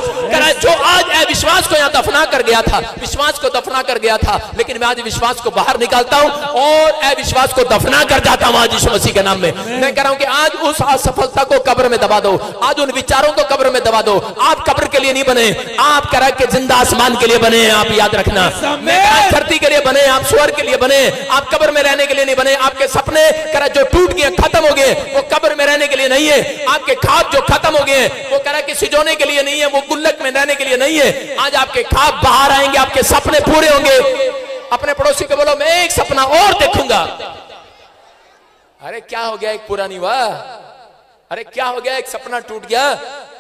जो आज अविश्वास को यहां दफना कर गया था, विश्वास को दफना कर गया था, लेकिन मैं आज विश्वास को बाहर निकालता हूं और अविश्वास को दफना कर जाता हूं आज यीशु मसीह के नाम में। मैं कह रहा हूं कि आज उस असफलता को कब्र में दबा दो, आज उन विचारों को कब्र में दबा दो। आप कब्र के लिए नहीं बने, आप कह रहे कि जिंदा आसमान के लिए बने। आप याद रखना, मैं धरती के लिए बने, आप स्वर्ग के लिए बने, आप कब्र में रहने के लिए नहीं बने। आपके सपने कह रहा जो टूट गए, खत्म हो गए, वो कब्र में रहने के लिए नहीं है। आपके ख्वाब जो खत्म हो गए, वो कह रहा कि सिजोने के लिए नहीं है, वो गुल्लक में रहने के लिए नहीं है। आज आपके ख्वाब बाहर आएंगे, आपके सपने पूरे होंगे। अपने पड़ोसी को बोलो मैं एक सपना और देखूंगा। अरे क्या हो गया, एक पूरा नहीं हुआ। अरे क्या हो गया, एक सपना टूट गया,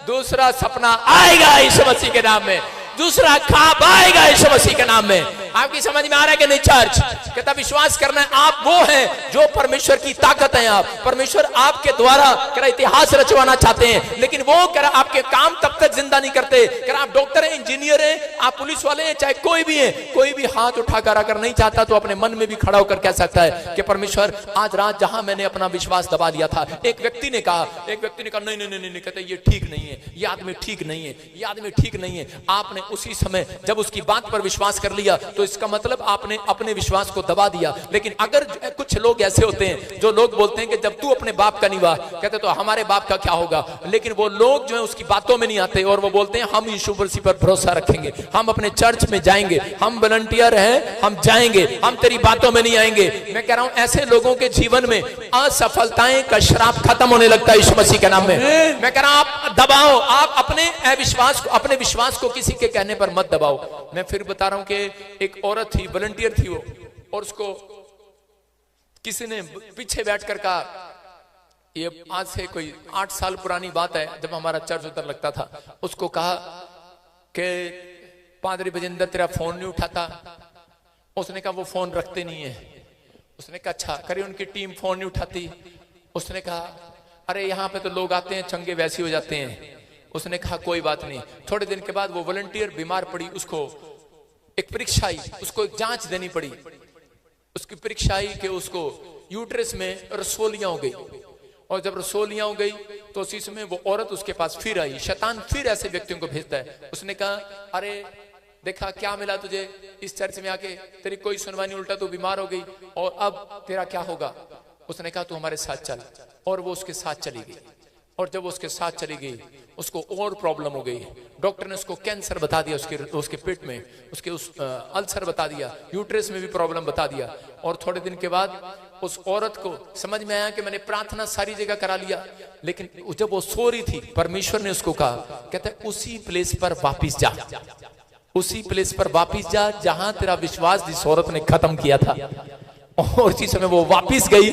दूसरा सपना आएगा यीशु मसीह के नाम में, दूसरा ख्वाब आएगा यीशु मसीह के नाम में। आपकी समझ में आ रहा है कि नहीं चर्च? कहता विश्वास करना है आप वो हैं जो परमेश्वर की ताकत है। आप परमेश्वर आपके द्वारा कह रहा इतिहास रचवाना चाहते हैं, लेकिन वो कह रहा आपके काम तब तक जिंदा नहीं करते। कह रहा आप डॉक्टर हैं, इंजीनियर हैं, आप पुलिस वाले हैं, चाहे कोई भी है, कोई भी हाथ उठाकर अगर नहीं चाहता तो अपने मन में भी खड़ा होकर कह सकता है कि परमेश्वर आज रात जहां मैंने अपना विश्वास दबा लिया था। एक व्यक्ति ने कहा नहीं नहीं नहीं नहीं, कहते ये ठीक नहीं है, ये आदमी ठीक नहीं है, ये आदमी ठीक नहीं है। आपने उसी समय जब उसकी बात पर विश्वास कर लिया तो इसका मतलब आपने अपने विश्वास को दबा दिया। लेकिन अगर कुछ लोग ऐसे होते हैं जो लोग बोलते हैं कि जब तू अपने बाप का नहीं हुआ, कहते तो हमारे बाप का क्या होगा, लेकिन वो लोग जो है उसकी बातों में नहीं आते और वो बोलते हैं हम यीशु मसीह पर भरोसा रखेंगे, हम अपने चर्च में जाएंगे, हम वॉलंटियर हैं, हम जाएंगे, हम तेरी बातों में नहीं आएंगे। मैं कह रहा हूं ऐसे लोगों के जीवन में असफलताएं का श्राप खत्म होने लगता है यीशु मसीह के नाम में। मैं कह रहा हूं आप दबाओ, आप अपने अविश्वास को, अपने विश्वास को किसी के कहने पर मत दबाओ। मैं फिर बता रहा हूं कि एक औरत थी, वॉलंटियर थी वो, और उसको किसी ने पीछे बैठकर कहा, ये आज से कोई 8 साल पुरानी बात है, जब हमारा चर्च उधर लगता था, उसको कहा कि पादरी बजिंदर तेरा फोन नहीं उठाता। उसने कहा वो फोन रखते नहीं है। उसने कहा अच्छा, करे उनकी टीम फोन नहीं उठाती। उसने कहा अरे यहाँ पे तो लोग आते हैं चंगे वैसे हो जाते हैं। उसने कहा कोई बात नहीं। थोड़े दिन के बाद वो वॉलंटियर बीमार पड़ी, उसको एक परीक्षा आई, उसको एक जांच देनी पड़ी। उसकी परीक्षा आई कि उसको यूट्रस में रसोलियां हो गई, और जब रसोलियां हो गई तो उसी समय वो औरत उसके पास फिर आई। शैतान फिर ऐसे व्यक्तियों को भेजता है। उसने कहा अरे देखा क्या मिला तुझे इस चर्च में आके, तेरी कोई सुनवाई नहीं, उल्टा तू बीमार हो गई और अब तेरा क्या होगा। उसने कहा तू हमारे साथ चल, और वो उसके साथ चली गई। और जब वो उसके साथ चली गई उसको और प्रॉब्लम हो गई। डॉक्टर ने उसको कैंसर बता दिया, उसके पेट में उसके अल्सर बता दिया, यूट्रस में भी प्रॉब्लम बता दिया। और थोड़े दिन के बाद उस औरत को समझ में आया कि मैंने प्रार्थना सारी जगह करा लिया, लेकिन जब वो सो रही थी परमेश्वर ने उसको कहा, कहता है उसी प्लेस पर वापिस जा, उसी प्लेस पर वापिस जा जहां तेरा विश्वास जिस औरत ने खत्म किया था। और उसी समय वो वापिस गई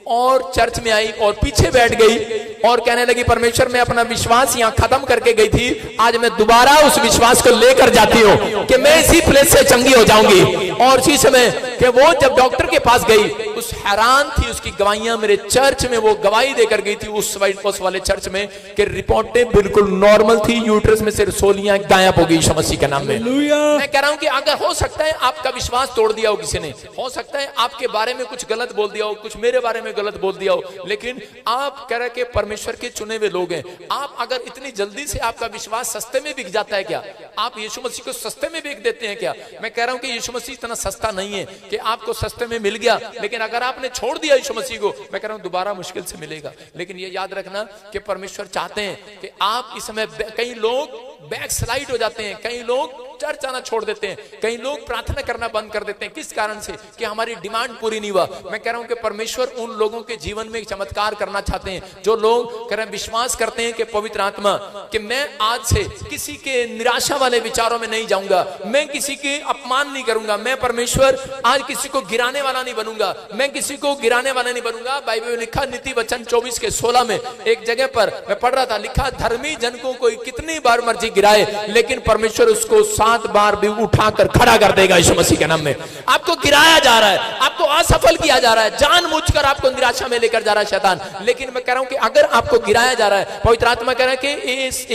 और चर्च में आई और पीछे बैठ गई और कहने लगी परमेश्वर मैं अपना विश्वास यहाँ खत्म करके गई थी, आज मैं दोबारा उस विश्वास को लेकर जाती हूँ कि मैं इसी प्लेस से चंगी हो जाऊंगी। और उसी समय कि वो जब डॉक्टर के पास गई, उस हैरान थी, उसकी गवाहियां मेरे चर्च में वो गवाही देकर गई थी उस वाले चर्च में कि रिपोर्टें बिल्कुल नॉर्मल थी, यूट्रस में से रसोलियां गायब हो गई यीशु मसीह के नाम में। मैं कह रहा हूं कि अगर हो सकता है आपका विश्वास तोड़ दिया हो किसी ने, हो सकता है आपके बारे में कुछ गलत बोल दिया हो, कुछ मेरे बारे में गलत बोल दिया हो, लेकिन आप कह रहे कि परमेश्वर के चुने हुए लोग हैं। आप अगर इतनी जल्दी से आपका विश्वास सस्ते में बिक जाता है क्या? आप यीशु मसीह को सस्ते में बेच देते हैं क्या? मैं कह रहा हूं कि यीशु मसीह इतना सस्ता नहीं है कि आपको सस्ते में मिल गया, लेकिन अगर आपने छोड़ दिया यीशु मसीह को, मैं कह रहा हूं दोबारा मुश्किल से मिलेगा। लेकिन ये याद रखना कि परमेश्वर चाहते हैं कि आप इस समय, कई लोग बैक स्लाइड हो जाते हैं, कई लोग चर्च आना छोड़ देते हैं, कई लोग प्रार्थना करना बंद कर देते हैं। किस कारण से? कि हमारी डिमांड पूरी नहीं हुआ। मैं कह रहा हूं कि परमेश्वर उन लोगों के जीवन में एक चमत्कार करना चाहते हैं जो लोग कह रहे हैं, विश्वास करते हैं कि पवित्र आत्मा, कि मैं आज से किसी के निराशा वाले विचारों में नहीं जाऊंगा, मैं किसी के अपमान नहीं करूंगा, मैं परमेश्वर आज किसी को गिराने वाला नहीं बनूंगा, मैं किसी को गिराने वाला नहीं बनूंगा। बाइबल में लिखा नीति वचन 24:16 में एक जगह पर मैं पढ़ रहा था, लिखा धर्मी जन को कोई कितनी बार मर्जी गिराए लेकिन परमेश्वर उसको 7 बार भी उठाकर खड़ा कर देगा यीशु मसीह के नाम में। आपको गिराया जा रहा है, आपको असफल किया जा रहा है, जानबूझकर आपको निराशा में लेकर जा रहा है शैतान, लेकिन मैं कह रहा हूं कि अगर आपको गिराया जा रहा है, पवित्र आत्मा कह रहा है कि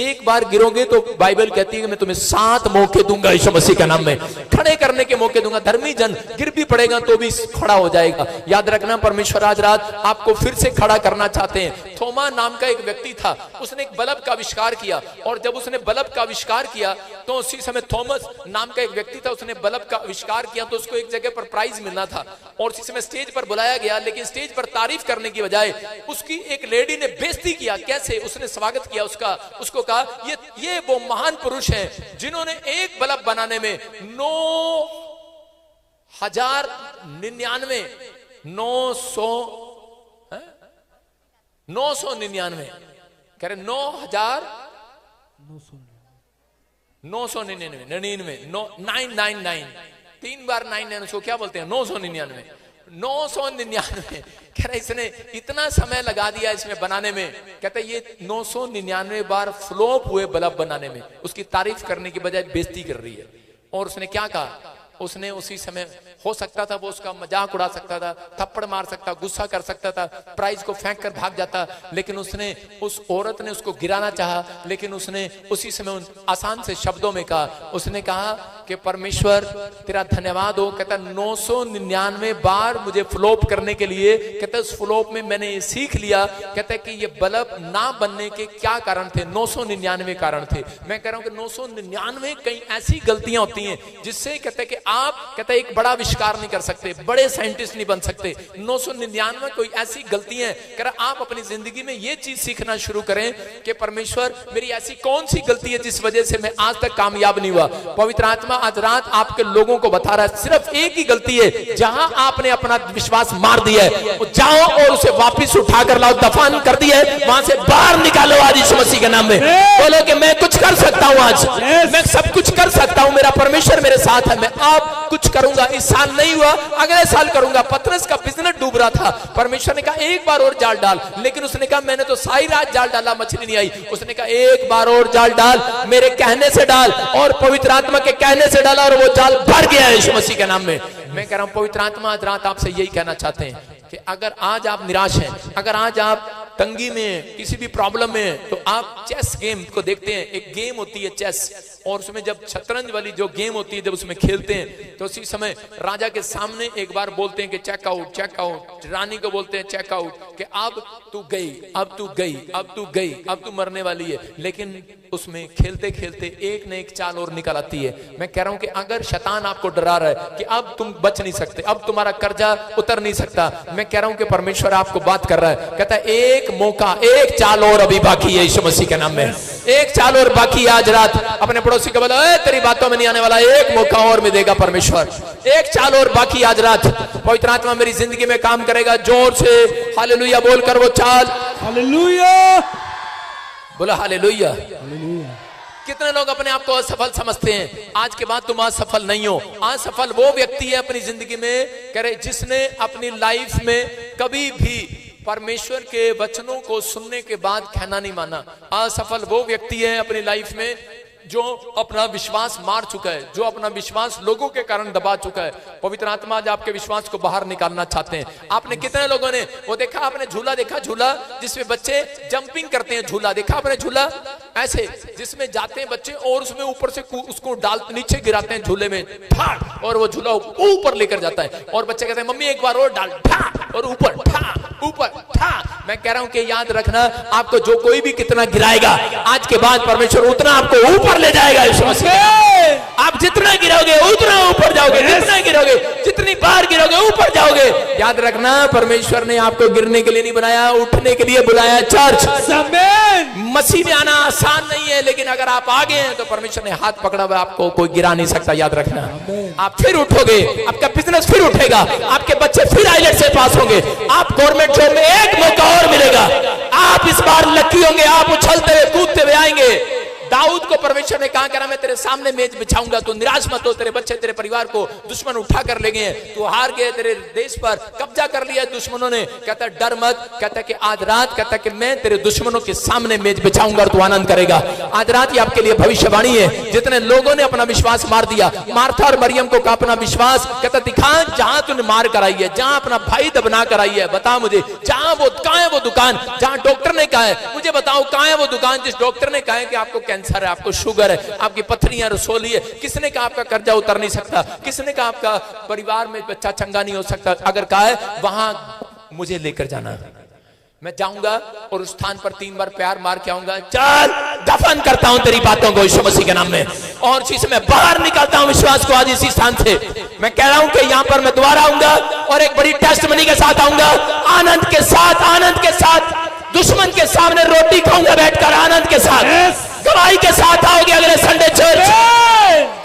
एक बार गिरोगे तो बाइबल कहती है कि मैं तुम्हें 7 मौके दूंगा यीशु मसीह के नाम में, खड़े करने के मौके दूंगा। धर्मी जन गिर भी पड़ेगा तो भी खड़ा हो जाएगा। याद रखना परमेश्वर आज रात आपको फिर से खड़ा करना चाहते हैं। थोमा नाम का एक व्यक्ति था, उसने एक बल्ब का आविष्कार किया, और जब उसने बल्ब का आविष्कार किया तो उसी समय थॉमस नाम का एक व्यक्ति था, उसने बल्ब का आविष्कार किया तो उसको एक जगह पर प्राइज मिलना था, और उसी समय स्टेज पर बुलाया गया, लेकिन स्टेज पर तारीफ करने की बजाय उसकी एक लेडी ने बेइज्जती किया। कैसे? उसने स्वागत किया उसका, उसको कहा ये वो महान पुरुष हैं जिन्होंने एक बल्ब बनाने में 9,099 कह रहे 9,999 3 बार 99, उसको क्या बोलते हैं? 999 कह रहे इसने इतना समय लगा दिया इसमें बनाने में, कहते ये 999 बार फ्लॉप हुए बल्ब बनाने में, उसकी तारीफ करने की बजाय बेइज्जती कर रही है। और उसने क्या कहा? उसने उसी समय हो सकता था वो उसका मजाक उड़ा सकता था, थप्पड़ मार सकता, गुस्सा कर सकता था, प्राइज को फेंक कर भाग जाता, लेकिन उसने, उस औरत ने उसको गिराना चाहा, लेकिन उसने उसी समय उन आसान से शब्दों में कहा, उसने कहा कि परमेश्वर तेरा धन्यवाद हो। कहता 999 बार मुझे फ्लॉप करने के लिए, कहता उस फ्लॉप में मैंने ये सीख लिया, कहता कि ये बल्ब ना बनने के क्या कारण थे, 999 कारण थे। मैं कह रहा हूं कि 999 कई ऐसी गलतियां होती हैं जिससे कहते कि आप, कहते एक बड़ा आविष्कार नहीं कर सकते, बड़े साइंटिस्ट नहीं बन सकते। 999 कोई ऐसी गलतियां हैं, कह रहा आप अपनी जिंदगी में ये चीज सीखना शुरू करें कि परमेश्वर मेरी ऐसी कौन सी गलती है जिस वजह से मैं आज तक कामयाब नहीं हुआ। पवित्र आत्मा आज रात आपके लोगों को बता रहा है, सिर्फ एक ही गलती है, जहां आपने अपना विश्वास मार दिया है, जाओ और उसे वापस उठा कर लाओ, दफन कर दिया है, वहां से बाहर निकालो आज यीशु मसीह के नाम में। बोलो कि मैं कुछ कर सकता हूं, आज मैं सब कुछ कर सकता हूं, मेरा परमेश्वर मेरे साथ है, मैं अब कुछ करूंगा। इस साल नहीं हुआ, अगले साल करूंगा। पतरस का बिजनेस डूब रहा था, परमेश्वर ने कहा एक बार और जाल डाल, लेकिन उसने कहा मैंने तो सारी रात जाल डाला, मछली नहीं आई। उसने कहा एक बार और जाल डाल, मेरे कहने से डाल, और पवित्र आत्मा के कहने से डाला और वो जाल भर गया यीशु मसीह के नाम में। मैं कह रहा हूं पवित्र आत्मा आज रात आपसे यही कहना चाहते हैं कि अगर आज आप निराश हैं, अगर आज आप तंगी में, किसी भी प्रॉब्लम में, तो आप चेस गेम को देखते हैं। एक गेम होती है चेस, और उसमें जब शतरंज वाली जो गेम होती है, जब उसमें खेलते हैं तो उसी समय राजा के सामने एक बार बोलते हैं कि चेकआउट चेकआउट, रानी को बोलते हैं चेकआउट, कि अब तू गई, अब तू गई, अब तू गई, अब तू मरने वाली है। लेकिन उसमें खेलते खेलते एक न एक चाल और निकल आती है। मैं कह रहा हूं कि अगर शैतान आपको डरा रहा है कि अब तुम बच नहीं सकते, अब तुम्हारा कर्जा उतर नहीं सकता, मैं कह रहा हूं कि परमेश्वर आपको बात कर रहा है, कहता है एक मौका, एक चाल और अभी बाकी है यीशु मसीह के नाम में, एक चाल और बाकी है। आज रात अपने पड़ोसी को बोलो, तेरी बातों में नहीं आने वाला, एक मौका और में देगा परमेश्वर, एक चाल और बाकी। आज रात पवित्र आत्मा मेरी जिंदगी में काम करेगा। जोर से हालेलुया बोलकर वो चाल, हालेलुया बोलो हालेलुया। कितने लोग अपने आप को असफल समझते हैं? आज के बाद तुम असफल नहीं हो। असफल वो व्यक्ति है अपनी जिंदगी में, कह रहे जिसने अपनी लाइफ में कभी भी परमेश्वर के वचनों को सुनने के बाद कहना नहीं माना। असफल वो व्यक्ति है अपनी लाइफ में जो अपना विश्वास मार चुका है, जो अपना विश्वास लोगों के कारण दबा चुका है। पवित्र आत्मा आज आपके विश्वास को बाहर निकालना चाहते हैं। आपने कितने लोगों ने वो देखा, आपने झूला देखा, झूला जिसमें बच्चे जंपिंग करते हैं, झूला देखा आपने, झूला ऐसे जिसमें जाते हैं बच्चे और उसमें ऊपर से उसको डाल नीचे गिराते हैं झूले में, ठाक, और वो झूला ऊपर लेकर जाता है, और बच्चे कहते हैं मम्मी एक बार और डाल, ठाक, और ऊपर ठाक, ऊपर ठाक। मैं कह रहा हूं कि याद रखना, आपको जो कोई भी कितना गिराएगा, आज के बाद परमेश्वर उतना आपको ऊपर ले जाएगा यीशु मसीह। आप जितना गिरोगे उतना ऊपर जाओगे, जितना गिरोगे, जितनी बार गिरोगे ऊपर जाओगे। याद रखना, परमेश्वर ने आपको गिरने के लिए नहीं बनाया, उठने के लिए बुलाया। चर्च मसीह में आना आसान नहीं है, लेकिन अगर आप आगे हैं तो परमेश्वर ने हाथ पकड़ा हुआ, आपको कोई गिरा नहीं सकता। याद रखना, आप फिर उठोगे, आपका बिजनेस फिर उठेगा, आपके बच्चे फिर आईलेट से पास होंगे, आप गवर्नमेंट जॉब में एक मौका और मिलेगा, आप इस बार लकी होंगे, आप उछलते हुए कूदते हुए आएंगे। दाऊद को परमेश्वर ने कहा, मैं तेरे सामने मेज बिछाऊंगा, तो निराश मत हो, तेरे बच्चे तेरे परिवार को दुश्मन उठा कर ले गए हैं, तू हार गए, तेरे देश पर कब्जा कर लिया दुश्मनों ने। कहता डर मत, कहता कि आज रात, कहता कि मैं तेरे दुश्मनों के सामने मेज बिछाऊंगा और तू आनंद करेगा। आज रात ये आपके लिए भविष्यवाणी है। जितने लोगों ने अपना विश्वास मार दिया, मार्था और मरियम को कहा अपना विश्वास, कहता दिखा जहां तूने मार कराई है, जहां अपना भाई दबना कराई है, बता मुझे जहां वो, कहां है वो दुकान जहां डॉक्टर ने कहा है, मुझे बताओ कहां है वो दुकान जिस डॉक्टर ने कहा है कि आपको कैंसर है, आपको शुगर है, आपकी पथरियां रसोली है। किसने कहा आपका कर्जा उतर नहीं सकता? किसने कहा आपका परिवार में बच्चा चंगा नहीं हो सकता? अगर कहा है वहां मुझे लेकर जाना, मैं जाऊंगा और उस स्थान पर 3 बार प्यार मार के आऊंगा। चल दफन करता हूं तेरी बातों को यीशु मसीह के नाम में, और चीज में बाहर निकालता हूं विश्वास को आज इसी स्थान से। मैं कह रहा हूं कि यहां पर मैं दोबारा आऊंगा और एक बड़ी टेस्टमनी के साथ आऊंगा, आनंद के साथ, आनंद के साथ दुश्मन के सामने रोटी खाऊंगा बैठकर, आनंद के साथ, गवाही के साथ आओगे अगले संडे चर्च।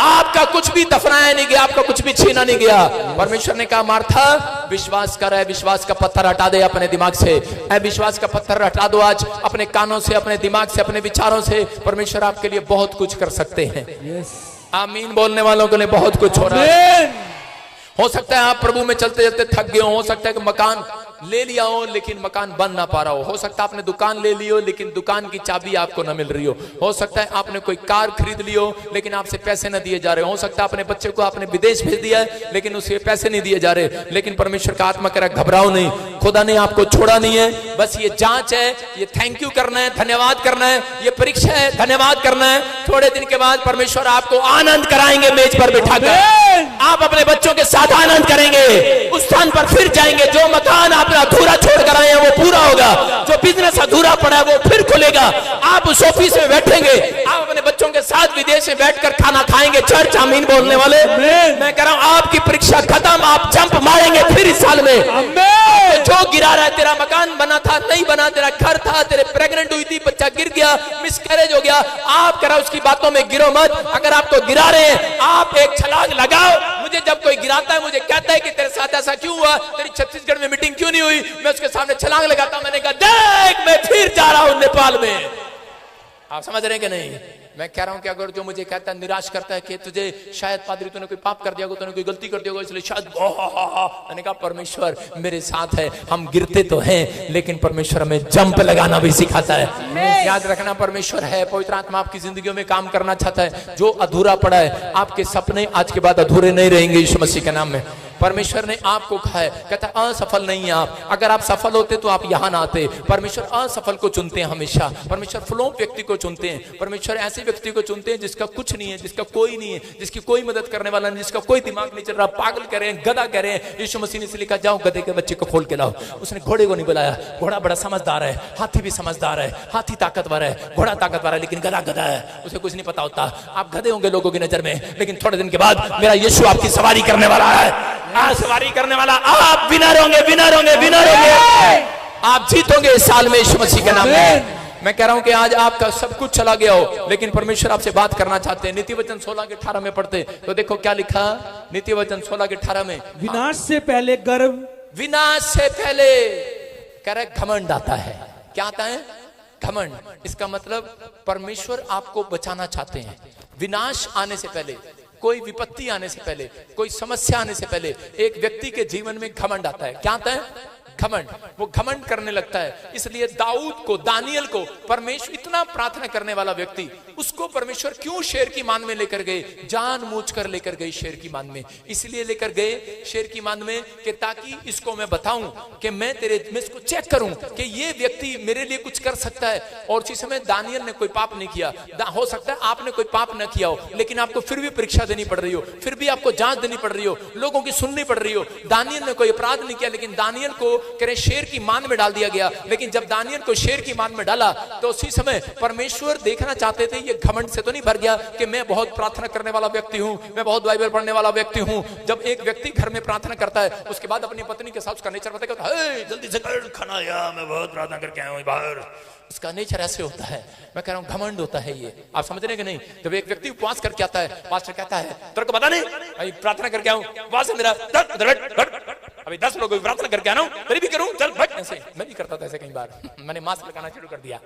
आपका कुछ भी दफनाया नहीं गया, आपका कुछ भी छीना नहीं गया। परमेश्वर ने कहा मार्था विश्वास कर, विश्वास का पत्थर हटा दे अपने दिमाग से, विश्वास का पत्थर हटा दो आज अपने कानों से, अपने दिमाग से, अपने विचारों से। परमेश्वर आपके लिए बहुत कुछ कर सकते हैं। आमीन बोलने वालों के लिए बहुत कुछ हो रहा है। हो सकता है आप प्रभु में चलते चलते थक गए हो सकता है कि मकान ले लिया हो लेकिन मकान बन ना पा रहा हो सकता है आपने दुकान ले ली हो लेकिन दुकान की चाबी आपको ना मिल रही हो सकता है आपने कोई कार खरीद ली हो लेकिन आपसे पैसे ना दिए जा रहे हो सकता है अपने बच्चे को आपने विदेश भेज दिया है लेकिन उसे पैसे नहीं दिए जा रहे, लेकिन परमेश्वर का आत्मा कह रहा है घबराओ नहीं, खुदा ने आपको छोड़ा नहीं है, बस ये जांच है, ये थैंक यू करना है, धन्यवाद करना है, ये परीक्षा है, धन्यवाद करना है। थोड़े दिन के बाद परमेश्वर आपको आनंद कराएंगे, मेज पर बिठाकर आप अपने बच्चों के साथ आनंद करेंगे, उस स्थान पर फिर जाएंगे। जो मकान आपने अधूरा छोड़ कर आए हैं वो पूरा होगा, जो बिजनेस अधूरा पड़ा है वो फिर खुलेगा। आप उस ऑफिस में बैठेंगे, आप अपने बच्चों के साथ विदेश में बैठकर खाना खाएंगे। चर्च आमीन बोलने वाले, मैं कह रहा हूं आपकी परीक्षा खत्म, आप जंप मारेंगे फिर इस साल में। जो गिरा रहा है, तेरा मकान बना था नहीं बना, तेरा घर था, तेरे प्रेग्नेंट हुई थी, बच्चा गिर गया, मिसकैरेज हो गया, आप कह रहा उसकी बातों में गिरो मत। अगर आपको गिरा रहे हैं आप एक छलांग लगाओ। मुझे जब कोई गिराता है, मुझे कहता है कि तेरे साथ ऐसा क्यों हुआ, तेरी छत्तीसगढ़ में मीटिंग क्यों नहीं हुई, मैं उसके सामने छलांग लगाता हूं। मैंने कहा देख मैं फिर जा रहा हूं नेपाल में। आप समझ रहे हैं कि नहीं? मैं कह रहा हूं कि अगर जो मुझे कहता है, निराश करता है कि तुझे शायद पादरी तूने कोई पाप कर दिया होगा, तूने कोई गलती कर दिया होगा, इसलिए शायद मैंने कहा परमेश्वर मेरे साथ है। हम गिरते तो हैं लेकिन परमेश्वर हमें जंप लगाना भी सिखाता है। याद रखना परमेश्वर है, पवित्र आत्मा आपकी जिंदगी में काम करना चाहता है। जो अधूरा पड़ा है, आपके सपने आज के बाद अधूरे नहीं रहेंगे यीशु मसीह के नाम में। परमेश्वर ने आपको कहा है, कहता असफल नहीं है आप, अगर आप सफल होते तो आप यहां ना आते। परमेश्वर असफल को चुनते हैं हमेशा, परमेश्वर फ्लॉप व्यक्ति को चुनते हैं, परमेश्वर ऐसे व्यक्ति को चुनते हैं जिसका कुछ नहीं है, जिसका कोई नहीं है, जिसकी कोई मदद करने वाला नहीं, जिसका कोई दिमाग नहीं चल रहा, पागल कह रहे हैं, गधा कह रहे हैं। यीशु मसीह ने इसलिए कहा जाओ गधे के बच्चे को खोल के लाओ। उसने घोड़े को नहीं बुलाया, घोड़ा बड़ा समझदार है, हाथी भी समझदार है, हाथी ताकतवर है, घोड़ा ताकतवर है, लेकिन गधा गधा है, उसे कुछ नहीं पता होता। आप गधे होंगे लोगों की नजर में, लेकिन थोड़े दिन के बाद मेरा यीशु आपकी सवारी करने वाला है, सवारी करने वाला। आप विनर होंगे, विनर होंगे, विनर होंगे, आप जीतोगे इस साल में यीशु मसीह के नाम में। मैं कह रहा हूं कि आज आपका सब कुछ चला गया हो लेकिन परमेश्वर आपसे बात करना चाहते हैं। नीति वचन 16 के 18 में पढ़ते तो देखो क्या लिखा, नीति वचन 16 के 18 में, विनाश से पहले गर्व, विनाश से पहले कह रहे घमंड आता है। क्या आता है? घमंड। इसका मतलब परमेश्वर आपको बचाना चाहते हैं। विनाश आने से पहले, कोई विपत्ति आने से पहले, कोई समस्या आने से पहले एक व्यक्ति के जीवन में घमंड आता है। क्या आता है? घमंड। वो घमंड करने लगता है। इसलिए दाऊद को, दानियल को परमेश्वर, इतना प्रार्थना करने वाला व्यक्ति, उसको परमेश्वर क्यों शेर की मान में लेकर गए? जानबूझकर लेकर गए शेर की मान में। इसलिए लेकर गए शेर की मान में कि ताकि इसको मैं बताऊं कि मैं इसको चेक करूं कि ये व्यक्ति मेरे लिए कुछ कर सकता है। और उसी समय दानियल ने कोई पाप नहीं किया। हो सकता है आपने कोई पाप न किया हो लेकिन आपको फिर भी परीक्षा देनी पड़ रही हो, फिर भी आपको जांच देनी पड़ रही हो, लोगों की सुननी पड़ रही हो। दानियल ने कोई अपराध नहीं किया लेकिन दानियल को करे शेर की मान में डाल दिया गया। लेकिन जब दानियल को शेर की मान में डाला तो उसी समय परमेश्वर देखना चाहते थे ये घमंड से तो नहीं भर गया कि मैं बहुत प्रार्थना करने वाला व्यक्ति हूं, मैं बहुत बाइबल पढ़ने वाला व्यक्ति हूं। जब एक व्यक्ति घर में प्रार्थना करता है उसके बाद अपनी पत्नी के साथ उसका नेचर बताता है, जल्दी से खाना आया, मैं बहुत प्रार्थना करके आया हूं बाहर। इसका नेचर ऐसे होता है। मैं कह रहा हूं घमंड होता है ये। आप समझ रहे हैं कि नहीं? जब एक व्यक्ति उपवास करके आता है, पास्टर कहता है तेरे को पता नहीं भाई प्रार्थना करके आऊं, उपवास है मेरा, अभी 10 लोगों की प्रार्थना करके आना हूं, तेरी भी करूं, चल बैठ। ऐसे मैं भी करता था ऐसे कई बार, मैंने मास्क लगाना शुरू कर दिया।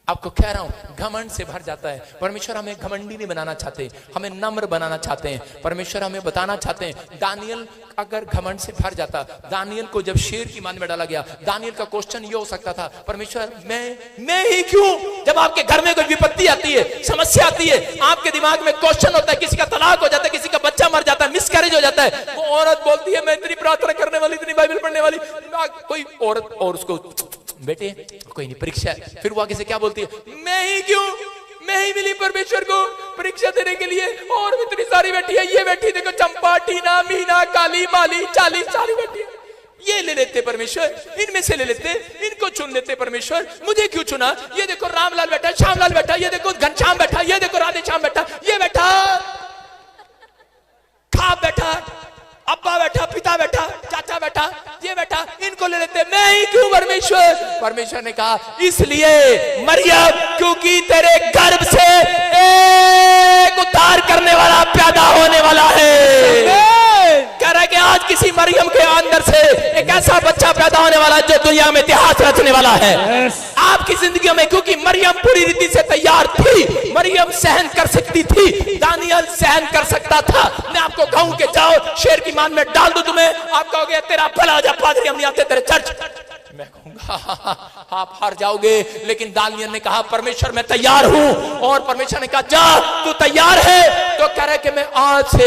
आपको कह रहा हूं घमंड से भर जाता है। परमेश्वर हमें घमंडी नहीं बनाना चाहते, हमें नम्र बनाना चाहते हैं। परमेश्वर हमें बताना चाहते हैं। दानियल अगर घमंड से भर जाता, दानियल को जब शेर की मान में डाला गया, दानियल का क्वेश्चन ये हो सकता था, परमेश्वर मैं ही क्यों? जब आपके घर में कोई विपत्ति आती है, समस्या आती है, आपके दिमाग में क्वेश्चन होता है, किसी का तलाक हो जाता है, किसी का बच्चा मर जाता है, मिसकैरेज हो जाता है, वो औरत बोलती है मैं इतनी प्रार्थना करने वाली, इतनी बाइबल पढ़ने वाली, कोई औरत और उसको बेटे कोई नहीं परीक्षा है, फिर वो आगे से क्या बोलती है, मैं ही क्यों? मैं ही मिली परमेश्वर को परीक्षा देने के लिए, और इतनी सारी बैठी है, ये बैठी देखो चंपा, टीना, मीना, काली, माली, चाली सारी बैठी है, ये ले लेते परमेश्वर, इनमें से ले लेते, इनको चुन लेते परमेश्वर। मुझे क्यों चुना? ये देखो रामलाल बैठा, श्यामलाल बैठा, ये देखो घनश्याम बैठा, ये देखो राधे श्याम बैठा, ये बैठा खाप बैठा, अब्बा बैठा, पिता बैठा, चाचा बैठा, ये बैठा, इनको ले लेते, मैं ही क्यों परमेश्वर? परमेश्वर ने कहा इसलिए मरियम, क्योंकि तेरे गर्भ से एक उद्धार करने वाला पैदा होने वाला है। कह रहा है कि आज किसी मरियम के अंदर से एक ऐसा बच्चा पैदा होने वाला है जो दुनिया में इतिहास रचने वाला है आपकी जिंदगी में, क्योंकि मरियम पूरी रीति से तैयार थी। मरियम सहन कर सकती थी, दानियल सहन कर सकता था। मैं आपको कहूं कि जाओ शेर की मान में डाल दो तुम्हें, आप कहोगे तेरा भला हो जा पादरी, हम नहीं आते तेरे चर्च। मैं कहूंगा आप हार जाओगे। लेकिन दानियल ने कहा परमेश्वर मैं तैयार हूं, और परमेश्वर ने कहा जा तू तैयार है तो कह रहे कि मैं आज से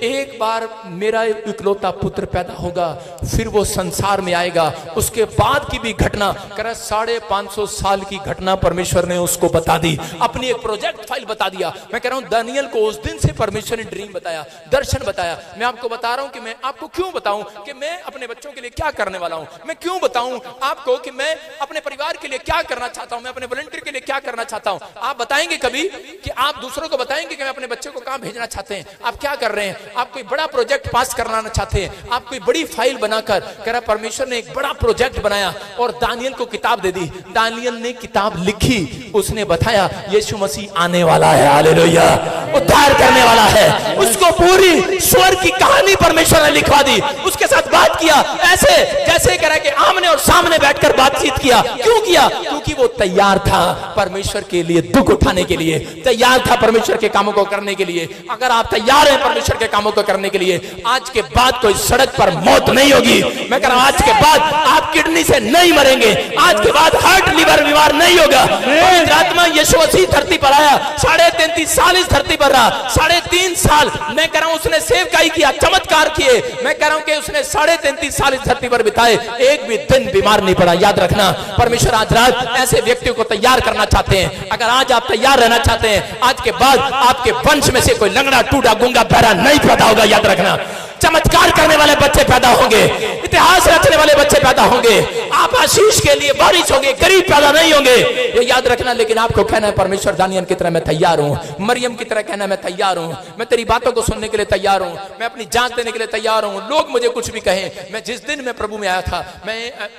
एक बार मेरा इकलौता पुत्र पैदा होगा, फिर वो संसार में आएगा। उसके बाद की भी घटना कह रहा 550 साल की घटना परमेश्वर ने उसको बता दी, अपनी एक प्रोजेक्ट फाइल बता दिया। मैं कह रहा हूं दानियल को उस दिन से परमेश्वर ने ड्रीम बताया, दर्शन बताया। मैं आपको बता रहा हूं कि मैं आपको क्यों बताऊं कि मैं अपने बच्चों के लिए क्या करने वाला हूं। मैं क्यों बताऊं आपको कि मैं अपने परिवार के लिए क्या करना चाहता हूं, मैं अपने वॉलंटियर के लिए क्या करना चाहता हूं। आप बताएंगे कभी कि आप दूसरों को बताएंगे कि मैं अपने बच्चे को कहां भेजना चाहते हैं, आप क्या कर रहे हैं। आप कोई बड़ा प्रोजेक्ट पास कराना चाहते हैं, आप कोई बड़ी फाइल बनाकर कह रहा परमेश्वर ने एक बड़ा प्रोजेक्ट बनाया और दानियल को किताब दे दी। दानियल ने किताब लिखी, उसने बताया यीशु मसीह आने वाला है, हालेलुया, उद्धार करने वाला है। उसको पूरी स्वर्ग की कहानी परमेश्वर ने लिखवा दी। उसके साथ बात किया ऐसे जैसे कह रहा है कि आमने और सामने बैठकर बातचीत किया। क्यों किया? क्योंकि वो तैयार था परमेश्वर के लिए दुख उठाने के लिए, तैयार था परमेश्वर के कामों को करने के लिए। अगर आप तैयार हैं परमेश्वर के कामों को करने के लिए, आज के बाद कोई सड़क पर मौत नहीं होगी। मैं कह रहा हूं आज के बाद आप किडनी से नहीं मरेंगे, आज के बाद हार्ट लिवर बीमार नहीं होगा। पवित्र आत्मा यीशु मसीह धरती पर आया, 33.5 साल इस धरती पर रहा, 3.5 साल मैं कह रहा हूं उसने सेवकाई किया, चमत्कार किए। मैं कह रहा हूं कि उसने 33.5 साल इस धरती पर बिताए, एक भी दिन बीमार नहीं पड़ा। याद रखना परमेश्वर आज रात ऐसे व्यक्तियों को तैयार करना चाहते हैं। अगर आज आप तैयार रहना चाहते हैं, आज के बाद आपके वंश में से कोई लंगड़ा टूटा गूंगा बहरा नहीं पैदा होगा। याद रखना चमत्कार करने वाले बच्चे पैदा होंगे, इतिहास रचने वाले बच्चे पैदा होंगे, आप आशीष के लिए बारिश होंगे, गरीब पैदा नहीं होंगे, ये याद रखना। लेकिन आपको कहना है परमेश्वर दानियल की तरह मैं तैयार हूं, मरियम की तरह कहना मैं तैयार हूं, मैं तेरी बातों को सुनने के लिए तैयार हूं, मैं अपनी जान देने के लिए तैयार हूं। लोग मुझे कुछ भी कहें। मैं जिस दिन मैं प्रभु में आया था, मैं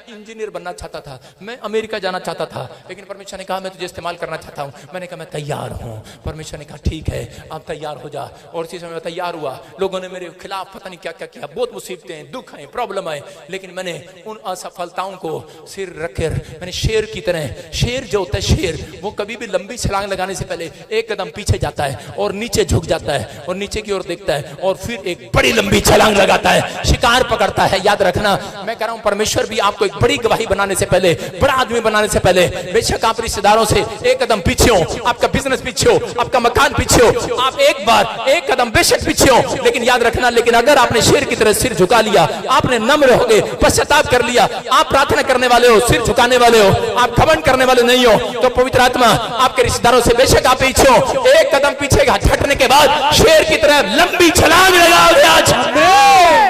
इंजीनियर बनना चाहता था, मैं अमेरिका जाना चाहता था, लेकिन परमेश्वर ने कहा मैं तुझे इस्तेमाल करना चाहता हूं। मैंने कहा मैं तैयार हूं। परमेश्वर ने कहा ठीक है आप तैयार हो जा। और इसी समय मैं तैयार हुआ। लोगों ने मेरे खिलाफ पता नहीं क्या क्या किया, बहुत मुसीबतें, दुख आए, प्रॉब्लम आए, लेकिन मैंने उन असफलताओं को सिर रखकर मैंने शेर की तरह, शेर जो होता है शेर, वो कभी भी लंबी छलांग लगाने से पहले एक कदम पीछे जाता है और नीचे झुक जाता है और नीचे की ओर देखता है और फिर एक बड़ी लंबी छलांग लगाता है, शिकार पकड़ता है। याद रखना मैं कह रहा हूं परमेश्वर भी आपको एक बड़ी गवाही बनाने से पहले, बड़ा आदमी बनाने से पहले, बेशक आप रिश्तेदारों से एक कदम पीछे हो, आपका बिजनेस पीछे हो, आपका मकान पीछे हो, आप एक बार एक कदम बेशक पीछे हो, लेकिन याद रखना लेकिन अगर आपने शेर की तरह सिर झुका लिया, आपने नम्र हो गए, पश्चाताप कर लिया, आप प्रार्थना करने वाले हो, सिर झुकाने वाले हो, आप घमंड करने वाले नहीं हो, तो पवित्र आत्मा आपके रिश्तेदारों से बेशक आप पीछे हो, एक कदम पीछे हटने के बाद शेर की तरह लंबी छलांग लगाओगे। आज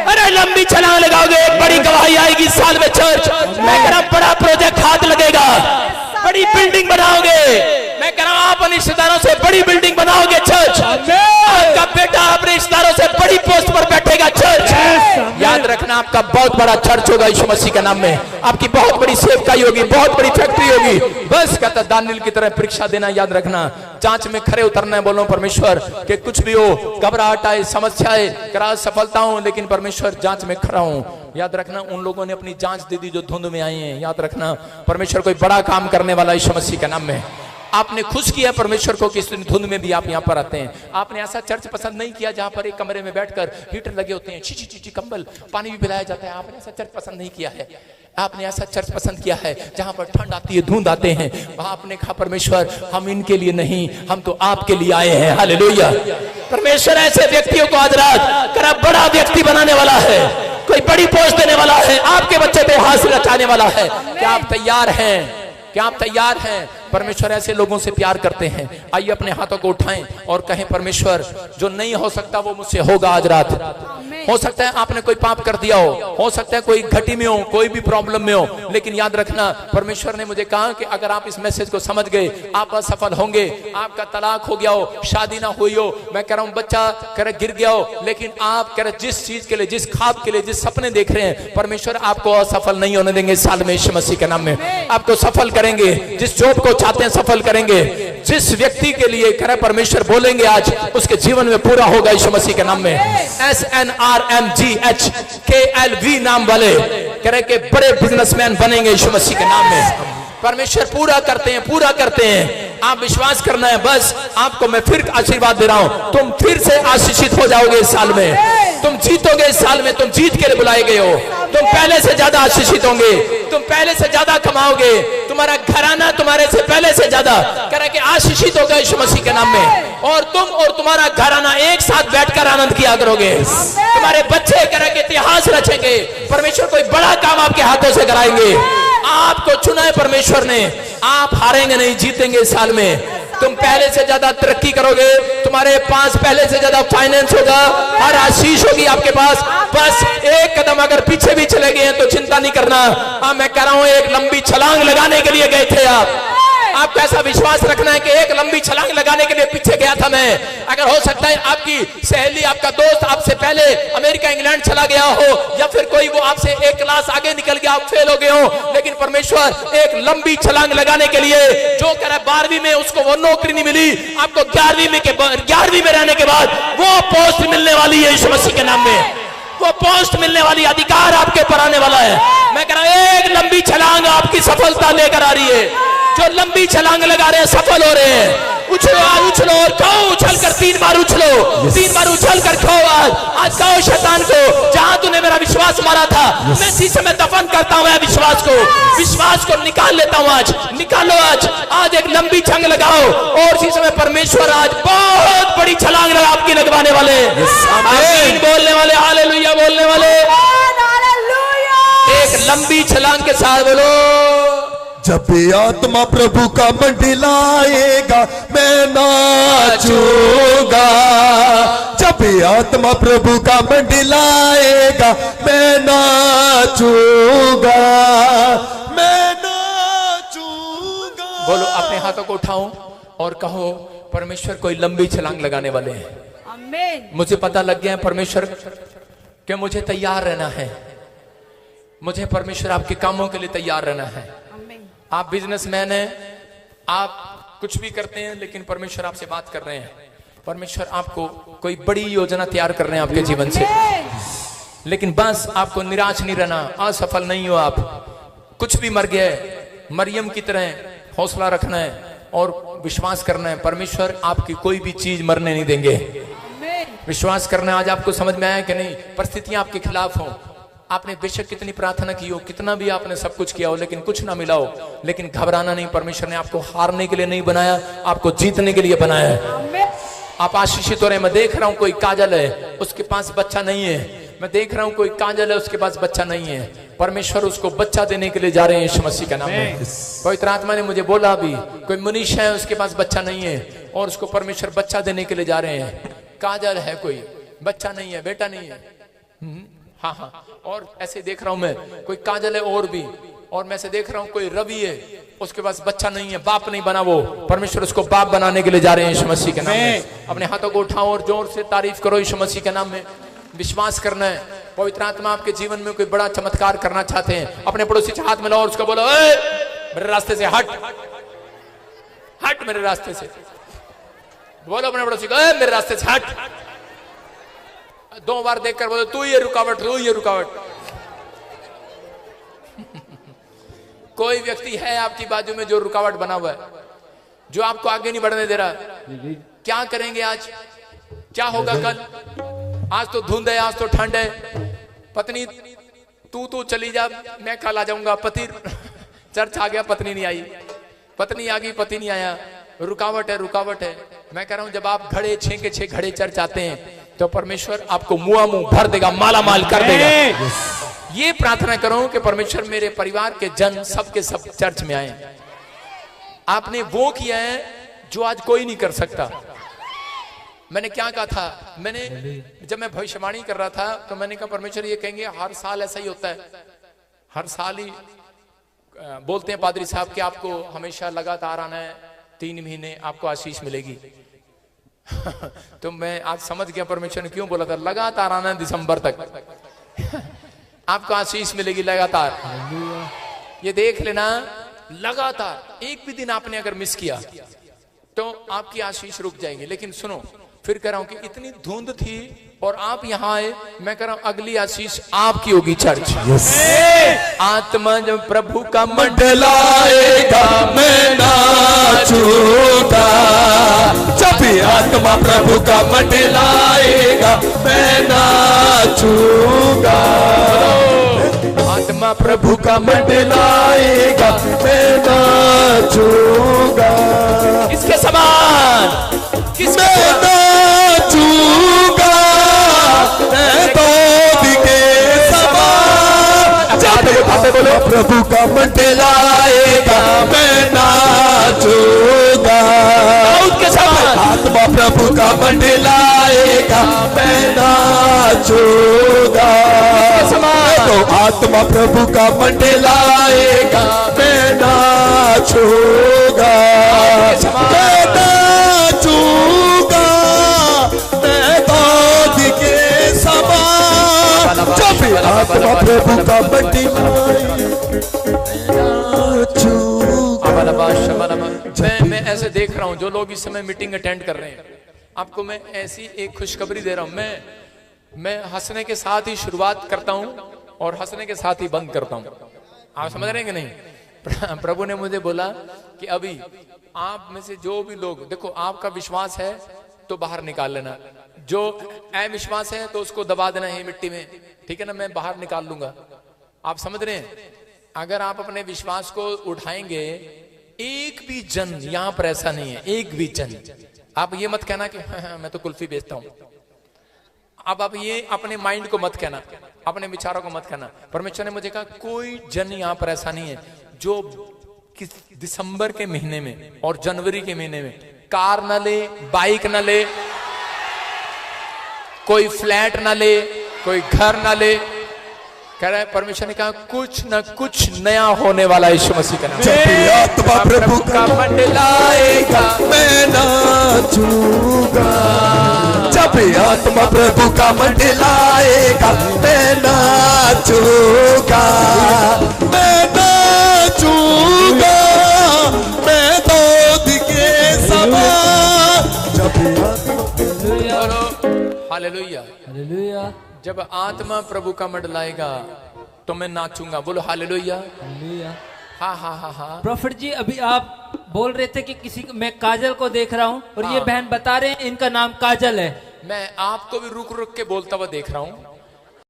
अरे लंबी छलांग लगाओगे, एक बड़ी गवाही आएगी साल में। चर्च मैं कह रहा हूं बड़ा प्रोजेक्ट हाथ लगेगा, बड़ी बिल्डिंग बनाओगे। मैं कह रहा हूं आप रिश्तेदारों से बड़ी बिल्डिंग बनाओगे। चर्च आपका बेटा अपने रिश्तेदारों से बड़ी पोस्ट पर बैठेगा। चर्च याद रखना आपका बहुत बड़ा चर्च होगा यीशु मसीह के नाम में, आपकी बहुत बड़ी सेवकाई होगी, बहुत बड़ी फैक्ट्री होगी। बस कहता दानियल की तरह परीक्षा देना, याद रखना जांच में खरे उतरना है। बोलो परमेश्वर कि कुछ भी हो, घबराहट आए, समस्या आए, करा सफलता हूं, लेकिन परमेश्वर जांच में खड़ा हूं। याद रखना उन लोगों ने अपनी जांच दे दी जो धुंध में आए हैं। याद रखना परमेश्वर कोई बड़ा काम करने वाला यीशु मसीह के नाम में। आपने खुश किया परमेश्वर को कि इस धुंध में भी आप यहाँ पर आते हैं। आपने ऐसा चर्च पसंद नहीं किया जहां पर एक कमरे में बैठकर हीटर लगे होते हैं, ची ची कंबल, पानी भी पिलाया जाता है। आपने ऐसा चर्च पसंद नहीं किया है। आपने ऐसा चर्च पसंद किया है जहां पर ठंड आती है, धुंध आते हैं। वहां आपने कहा परमेश्वर हम इनके लिए नहीं, हम तो आपके लिए आए हैं। हालेलुया। परमेश्वर ऐसे व्यक्तियों को आज रात करा बड़ा व्यक्ति बनाने वाला है, कोई बड़ी पोस्ट देने वाला है, आपके बच्चे पे हासिल रचाने वाला है। क्या आप तैयार हैं? क्या आप तैयार हैं? परमेश्वर ऐसे लोगों से प्यार करते हैं। आइए अपने हाथों को उठाएं और कहें परमेश्वर जो नहीं हो सकता वो मुझसे होगा आज रात। हो सकता है आपने कोई पाप कर दिया हो सकता है कोई घटी में हो, कोई भी प्रॉब्लम में हो, लेकिन याद रखना परमेश्वर ने मुझे कहा कि अगर आप इस मैसेज को समझ गए आप असफल होंगे। आपका तलाक हो गया हो, शादी ना हुई हो, मैं कह रहा हूं बच्चा कर गिर गया हो, लेकिन आप कह रहे जिस चीज के लिए, जिस ख्वाब के लिए, जिस सपने देख रहे हैं, परमेश्वर आपको असफल नहीं होने देंगे। साल में यीशु मसीह के नाम में आपको सफल करेंगे। जिस जॉब को चाहते हैं सफल करेंगे, जिस व्यक्ति के लिए करे परमेश्वर बोलेंगे आज, उसके जीवन में पूरा होगा यीशु मसीह के नाम में। SNRMGHKLV नाम वाले करे के बड़े बिजनेसमैन बनेंगे यीशु मसीह के नाम में। परमेश्वर पूरा करते हैं, पूरा करते हैं। आप विश्वास करना है बस। आपको मैं फिर आशीर्वाद दे रहा हूं, तुम फिर से आशीषित हो जाओगे इस साल में। तुम जीतोगे इस साल में, तुम जीत के लिए बुलाए गए हो। तुम पहले से ज्यादा आशीषित होंगे, तुम पहले से ज्यादा कमाओगे। तुम्हारा घराना तुम्हारे से पहले से ज्यादा करे कि आशीषित होगा यीशु मसीह के नाम में। और तुम और तुम्हारा घराना एक साथ बैठकर आनंद किया करोगे। तुम्हारे बच्चे करे कि इतिहास रचेंगे। परमेश्वर कोई बड़ा काम आपके हाथों से कराएंगे। आपको चुना है परमेश्वर ने, आप हारेंगे नहीं, जीतेंगे इस साल में। तुम पहले से ज्यादा तरक्की करोगे, तुम्हारे पास पहले से ज्यादा फाइनेंस होगा, हर आशीष होगी आपके पास। बस एक कदम अगर पीछे भी चले गए हैं तो चिंता नहीं करना। मैं कह रहा हूं एक लंबी छलांग लगाने के लिए गए थे आपको ऐसा विश्वास रखना है कि एक लंबी छलांग लगाने के लिए पीछे गया था मैं। अगर हो सकता है आपकी सहेली, आपका दोस्त आपसे पहले अमेरिका इंग्लैंड चला गया हो, या फिर कोई वो आपसे एक क्लास आगे निकल गया, आप फेल हो गए हो, लेकिन परमेश्वर एक लंबी छलांग लगाने के लिए, जो कह रहा है 12वीं में उसको वो नौकरी नहीं मिली, आपको 11वीं में रहने के बाद वो पोस्ट मिलने वाली है यीशु मसीह के नाम में। वो पोस्ट मिलने वाली, अधिकार आपके पर आने वाला है। मैं कह रहा हूं एक लंबी छलांग आपकी सफलता लेकर आ रही है। जो लंबी छलांग लगा रहे हैं सफल हो रहे हैं। उछलो आज, उछलो और कहो, उछल कर 3 बार उछलो, 3 बार उछल कर कहो आज कहो शैतान को, जहां तूने मेरा विश्वास मारा था मैं इसी समय दफन करता हूं विश्वास को निकाल लेता हूं। आज निकालो, आज एक लंबी जंग लगाओ और इसी समय परमेश्वर आज बहुत बड़ी छलांग आपकी लगवाने वाले, आमीन बोलने वाले, हालेलुया बोलने वाले। एक लंबी छलांग के साथ बोलो, जब भी आत्मा प्रभु का मंडलाएगा मैं नाचूंगा। जब भी आत्मा प्रभु का मंडलाएगा मैं नाचूंगा, मैं नाचूंगा। बोलो, अपने हाथों को उठाओ और कहो परमेश्वर कोई लंबी छलांग लगाने वाले हैं। आमीन। मुझे पता लग गया है परमेश्वर कि मुझे तैयार रहना है। मुझे परमेश्वर आपके कामों के लिए तैयार रहना है। आप बिजनेसमैन हैं, आप कुछ भी करते हैं, लेकिन परमेश्वर आपसे बात कर रहे हैं। परमेश्वर आपको कोई बड़ी योजना तैयार कर रहे हैं आपके जीवन से, लेकिन बस आपको निराश नहीं रहना, असफल नहीं हो आप। कुछ भी मर गया है, मरियम की तरह हौसला रखना है और विश्वास करना है। परमेश्वर आपकी कोई भी चीज मरने नहीं देंगे। विश्वास करना है। आज आपको समझ में आया कि नहीं, परिस्थितियां आपके खिलाफ हो, आपने बेशक कितनी प्रार्थना की हो, कितना भी आपने सब कुछ किया हो, लेकिन कुछ ना मिला हो, लेकिन घबराना नहीं। परमेश्वर ने आपको हारने के लिए नहीं बनाया, आपको जीतने के लिए बनाया है। आप आशीषित हो रहे हैं। मैं देख रहा हूं कोई काजल है, उसके पास बच्चा नहीं है। मैं देख रहा हूं कोई काजल है, उसके पास बच्चा नहीं है। परमेश्वर उसको बच्चा देने के लिए जा रहे हैं यीशु मसीह का नाम में। पवित्र आत्मा ने मुझे बोला अभी, कोई मनीष है, उसके पास बच्चा नहीं है और उसको परमेश्वर बच्चा देने के लिए जा रहे हैं। काजल है, कोई बच्चा नहीं है, बेटा नहीं है। हाँ, और ऐसे देख रहा हूं मैं कोई काजल है और भी, और मैं से देख रहा हूं कोई रवि है, उसके पास बच्चा नहीं है, बाप नहीं बना वो। परमेश्वर उसको बाप बनाने के लिए जा रहे हैं यीशु मसीह के नाम में। अपने हाथों को उठाओ और जोर से तारीफ करो यीशु मसीह के नाम में। विश्वास करना है, पवित्र आत्मा आपके जीवन में कोई बड़ा चमत्कार करना चाहते हैं। अपने पड़ोसी से हाथ मिलाओ और उसको बोलो, मेरे रास्ते से हट, हट मेरे रास्ते से। बोलो अपने पड़ोसी को, मेरे रास्ते से हट। 2 बार देखकर बोलो, तू ये रुकावट, तू ये रुकावट। कोई व्यक्ति है आपकी बाजू में जो रुकावट बना हुआ है, जो आपको आगे नहीं बढ़ने दे रहा। क्या करेंगे आज, क्या होगा कल? आज तो धुंध है, आज तो ठंड है। पत्नी तू चली जा, मैं कल आ जाऊंगा। पति चर्च आ गया, पत्नी नहीं आई। पत्नी आ गई, पति नहीं आया। रुकावट है, रुकावट है। मैं कह रहा हूं जब आप घड़े 6 के 6 घड़े चर्च आते हैं तो परमेश्वर आपको मुआ मुंह भर देगा, माला माल कर देगा। ये प्रार्थना करो कि परमेश्वर मेरे परिवार के जन सब के सब चर्च में आए। आपने वो किया है जो आज कोई नहीं कर सकता। मैंने क्या कहा था, जब मैं भविष्यवाणी कर रहा था तो मैंने कहा परमेश्वर ये कहेंगे हर साल ऐसा ही होता है, हर साल ही बोलते हैं पादरी साहब कि आपको हमेशा लगातार आना है, 3 महीने आपको आशीष मिलेगी। तो मैं आज समझ गया परमेश्वर ने क्यों बोला था, लगातार आना है दिसंबर तक आपको आशीष मिलेगी लगातार। ये देख लेना, लगातार एक भी दिन आपने अगर मिस किया तो आपकी आशीष रुक जाएगी। लेकिन सुनो, फिर कह रहा हूं कि इतनी धुंध थी और आप यहां आए, मैं कह रहा हूं अगली आशीष आपकी होगी चर्च। आत्मा जब प्रभु का मंडलाएगा मैं नाचूंगा, जब आत्मा प्रभु का मंडलाएगा मैं नाचूंगा। आत्मा प्रभु का मंडलाएगा मैं नाचूंगा। किसके समान, किसके मैं नाचूंगा, मैं दाऊद के समान। जब प्रभु का मंडलाएगा मैं नाचूंगा, दाऊद के समान। आत्मा प्रभु का मंडलाएगा मैं नाचूंगा, तो आत्मा प्रभु का मंडलाएगा मैं नाचूंगा, मैं नाचूंगा, मैं दाऊद के समान। जब आत्मा प्रभु का मैं ऐसे देख रहा हूं जो लोग इस समय मीटिंग अटेंड कर रहे हैं, आपको मैं ऐसी एक खुशखबरी दे रहा हूं। मैं हंसने के साथ ही शुरुआत करता हूं और हंसने के साथ ही बंद करता हूं। आप समझ रहे हैं कि नहीं? प्रभु ने मुझे बोला कि अभी आप में से जो भी लोग, देखो आपका विश्वास है तो बाहर निकाल लेना, जो अविश्वास है तो उसको दबा देना है मिट्टी में, ठीक है ना? मैं बाहर निकाल लूंगा। आप समझ रहे हैं? अगर आप अपने विश्वास को उठाएंगे, एक भी जन यहां पर ऐसा नहीं है, एक भी जन। आप ये मत कहना कि हाँ, मैं तो कुल्फी बेचता हूं। अब आप ये अपने माइंड को मत कहना, अपने विचारों को मत कहना। परमेश्वर ने मुझे कहा कोई जन यहां पर ऐसा नहीं है जो किस दिसंबर के महीने में और जनवरी के महीने में कार ना ले, बाइक ना ले, कोई फ्लैट ना ले, कोई घर ना ले। कह रहा है परमेश्वर ने कहा कुछ ना कुछ नया होने वाला यीशु मसीह का नाम। जब आत्मा प्रभु का मंडलाएगा मैं नाचूंगा, जब आत्मा प्रभु का मंडलाएगा मैं नाचूंगा, मैं नाचूंगा, मैं दाऊद के समान। Hallelujah, hallelujah. जब आत्मा प्रभु का मंडलाएगा तो मैं नाचूंगा। बोलो हालेलुया, हालेलुया। हाँ हाँ हाँ हाँ। प्रॉफिट जी, अभी आप बोल रहे थे कि किसी मैं काजल को देख रहा हूँ और ये बहन बता रहे हैं इनका नाम काजल है। मैं आपको भी रुक रुक के बोलता हुआ देख रहा हूँ।